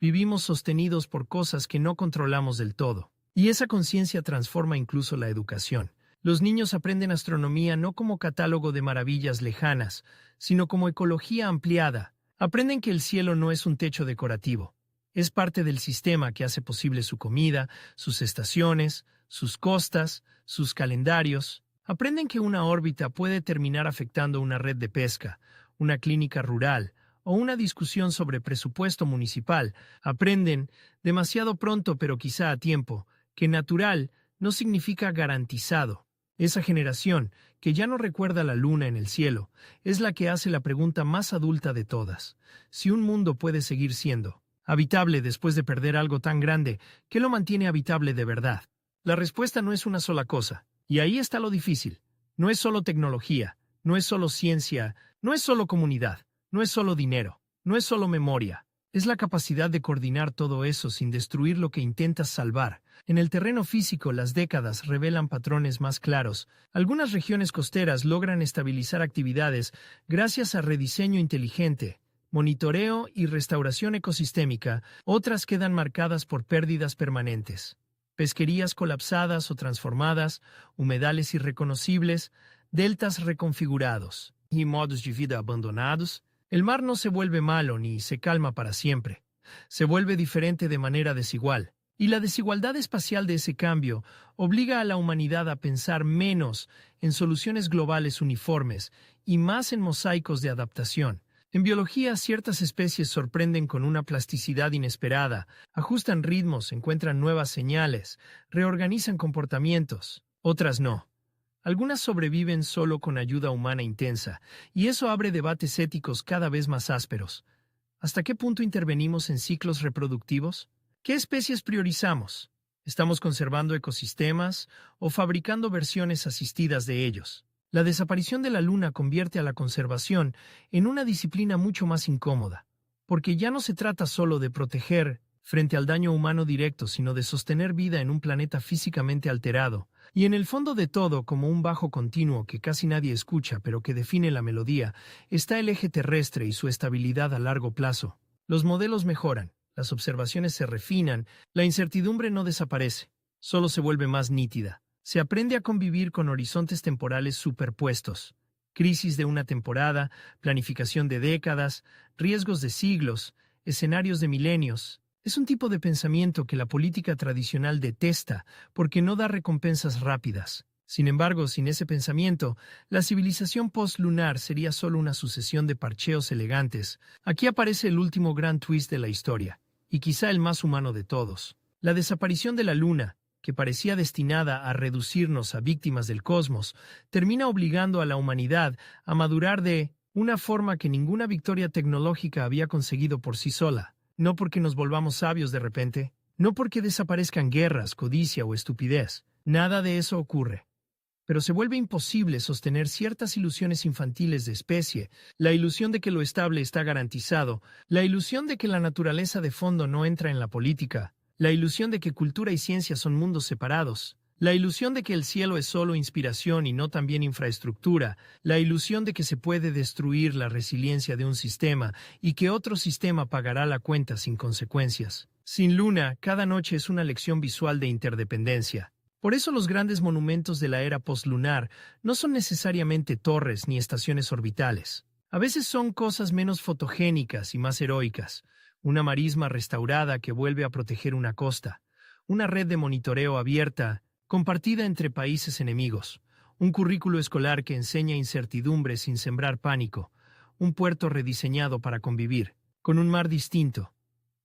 Vivimos sostenidos por cosas que no controlamos del todo. Y esa conciencia transforma incluso la educación. Los niños aprenden astronomía no como catálogo de maravillas lejanas, sino como ecología ampliada. Aprenden que el cielo no es un techo decorativo. Es parte del sistema que hace posible su comida, sus estaciones, sus costas, sus calendarios. Aprenden que una órbita puede terminar afectando una red de pesca, una clínica rural o una discusión sobre presupuesto municipal. Aprenden, demasiado pronto pero quizá a tiempo, que natural no significa garantizado. Esa generación, que ya no recuerda la luna en el cielo, es la que hace la pregunta más adulta de todas. Si un mundo puede seguir siendo habitable después de perder algo tan grande, ¿qué lo mantiene habitable de verdad? La respuesta no es una sola cosa, y ahí está lo difícil. No es solo tecnología, no es solo ciencia, no es solo comunidad, no es solo dinero, no es solo memoria. Es la capacidad de coordinar todo eso sin destruir lo que intentas salvar. En el terreno físico, las décadas revelan patrones más claros. Algunas regiones costeras logran estabilizar actividades gracias a rediseño inteligente, monitoreo y restauración ecosistémica. Otras quedan marcadas por pérdidas permanentes. Pesquerías colapsadas o transformadas, humedales irreconocibles, deltas reconfigurados y modos de vida abandonados. El mar no se vuelve malo ni se calma para siempre. Se vuelve diferente de manera desigual. Y la desigualdad espacial de ese cambio obliga a la humanidad a pensar menos en soluciones globales uniformes y más en mosaicos de adaptación. En biología, ciertas especies sorprenden con una plasticidad inesperada, ajustan ritmos, encuentran nuevas señales, reorganizan comportamientos. Otras no. Algunas sobreviven solo con ayuda humana intensa, y eso abre debates éticos cada vez más ásperos. ¿Hasta qué punto intervenimos en ciclos reproductivos? ¿Qué especies priorizamos? ¿Estamos conservando ecosistemas o fabricando versiones asistidas de ellos? La desaparición de la Luna convierte a la conservación en una disciplina mucho más incómoda, porque ya no se trata solo de proteger frente al daño humano directo, sino de sostener vida en un planeta físicamente alterado, y en el fondo de todo, como un bajo continuo que casi nadie escucha pero que define la melodía, está el eje terrestre y su estabilidad a largo plazo. Los modelos mejoran, las observaciones se refinan, la incertidumbre no desaparece, solo se vuelve más nítida. Se aprende a convivir con horizontes temporales superpuestos. Crisis de una temporada, planificación de décadas, riesgos de siglos, escenarios de milenios. Es un tipo de pensamiento que la política tradicional detesta porque no da recompensas rápidas. Sin embargo, sin ese pensamiento, la civilización postlunar sería solo una sucesión de parcheos elegantes. Aquí aparece el último gran twist de la historia, y quizá el más humano de todos. La desaparición de la Luna, que parecía destinada a reducirnos a víctimas del cosmos, termina obligando a la humanidad a madurar de una forma que ninguna victoria tecnológica había conseguido por sí sola. No porque nos volvamos sabios de repente, no porque desaparezcan guerras, codicia o estupidez. Nada de eso ocurre. Pero se vuelve imposible sostener ciertas ilusiones infantiles de especie, la ilusión de que lo estable está garantizado, la ilusión de que la naturaleza de fondo no entra en la política, la ilusión de que cultura y ciencia son mundos separados, la ilusión de que el cielo es solo inspiración y no también infraestructura, la ilusión de que se puede destruir la resiliencia de un sistema y que otro sistema pagará la cuenta sin consecuencias. Sin luna, cada noche es una lección visual de interdependencia. Por eso los grandes monumentos de la era postlunar no son necesariamente torres ni estaciones orbitales. A veces son cosas menos fotogénicas y más heroicas. Una marisma restaurada que vuelve a proteger una costa. Una red de monitoreo abierta, compartida entre países enemigos, un currículo escolar que enseña incertidumbre sin sembrar pánico, un puerto rediseñado para convivir, con un mar distinto,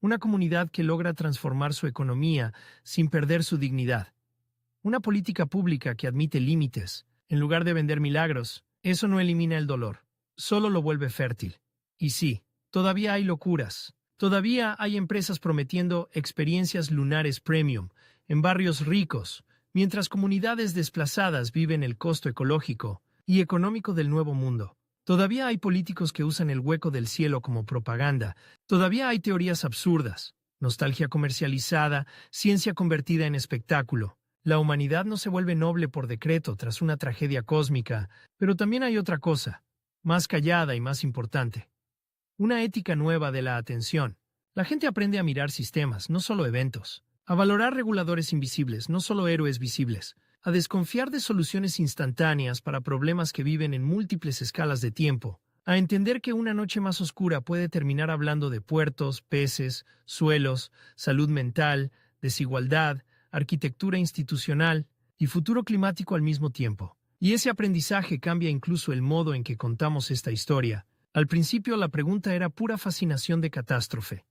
una comunidad que logra transformar su economía sin perder su dignidad, una política pública que admite límites, en lugar de vender milagros. Eso no elimina el dolor, solo lo vuelve fértil. Y sí, todavía hay locuras, todavía hay empresas prometiendo experiencias lunares premium en barrios ricos, mientras comunidades desplazadas viven el costo ecológico y económico del nuevo mundo. Todavía hay políticos que usan el hueco del cielo como propaganda. Todavía hay teorías absurdas, nostalgia comercializada, ciencia convertida en espectáculo. La humanidad no se vuelve noble por decreto tras una tragedia cósmica, pero también hay otra cosa, más callada y más importante. Una ética nueva de la atención. La gente aprende a mirar sistemas, no solo eventos, a valorar reguladores invisibles, no solo héroes visibles, a desconfiar de soluciones instantáneas para problemas que viven en múltiples escalas de tiempo, a entender que una noche más oscura puede terminar hablando de puertos, peces, suelos, salud mental, desigualdad, arquitectura institucional y futuro climático al mismo tiempo. Y ese aprendizaje cambia incluso el modo en que contamos esta historia. Al principio la pregunta era pura fascinación de catástrofe.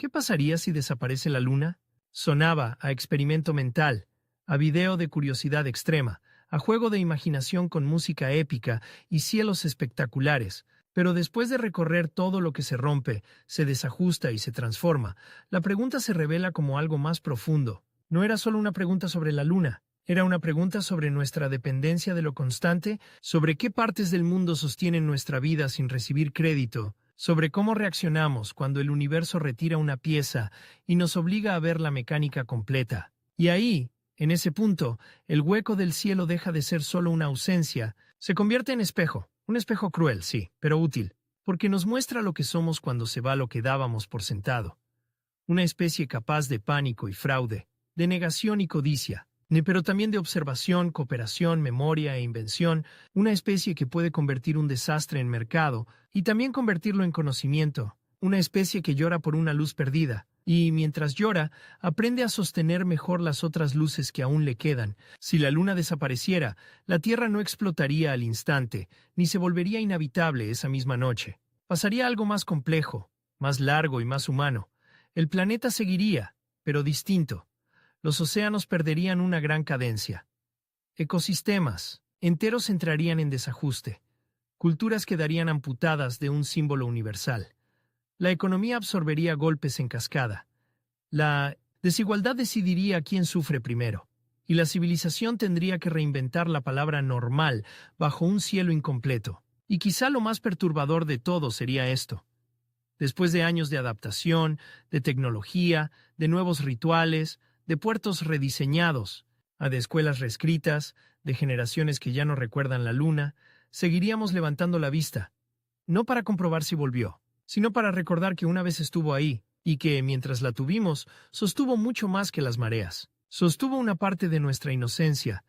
¿Qué pasaría si desaparece la luna? Sonaba a experimento mental, a video de curiosidad extrema, a juego de imaginación con música épica y cielos espectaculares. Pero después de recorrer todo lo que se rompe, se desajusta y se transforma, la pregunta se revela como algo más profundo. No era solo una pregunta sobre la luna, era una pregunta sobre nuestra dependencia de lo constante, sobre qué partes del mundo sostienen nuestra vida sin recibir crédito, sobre cómo reaccionamos cuando el universo retira una pieza y nos obliga a ver la mecánica completa. Y ahí, en ese punto, el hueco del cielo deja de ser solo una ausencia, se convierte en espejo. Un espejo cruel, sí, pero útil, porque nos muestra lo que somos cuando se va lo que dábamos por sentado. Una especie capaz de pánico y fraude, de negación y codicia, pero también de observación, cooperación, memoria e invención, una especie que puede convertir un desastre en mercado y también convertirlo en conocimiento, una especie que llora por una luz perdida, y mientras llora, aprende a sostener mejor las otras luces que aún le quedan. Si la luna desapareciera, la Tierra no explotaría al instante, ni se volvería inhabitable esa misma noche. Pasaría algo más complejo, más largo y más humano. El planeta seguiría, pero distinto. Los océanos perderían una gran cadencia. Ecosistemas enteros entrarían en desajuste. Culturas quedarían amputadas de un símbolo universal. La economía absorbería golpes en cascada. La desigualdad decidiría quién sufre primero. Y la civilización tendría que reinventar la palabra normal bajo un cielo incompleto. Y quizá lo más perturbador de todo sería esto. Después de años de adaptación, de tecnología, de nuevos rituales, de puertos rediseñados, de escuelas reescritas, de generaciones que ya no recuerdan la luna, seguiríamos levantando la vista, no para comprobar si volvió, sino para recordar que una vez estuvo ahí y que, mientras la tuvimos, sostuvo mucho más que las mareas. Sostuvo una parte de nuestra inocencia,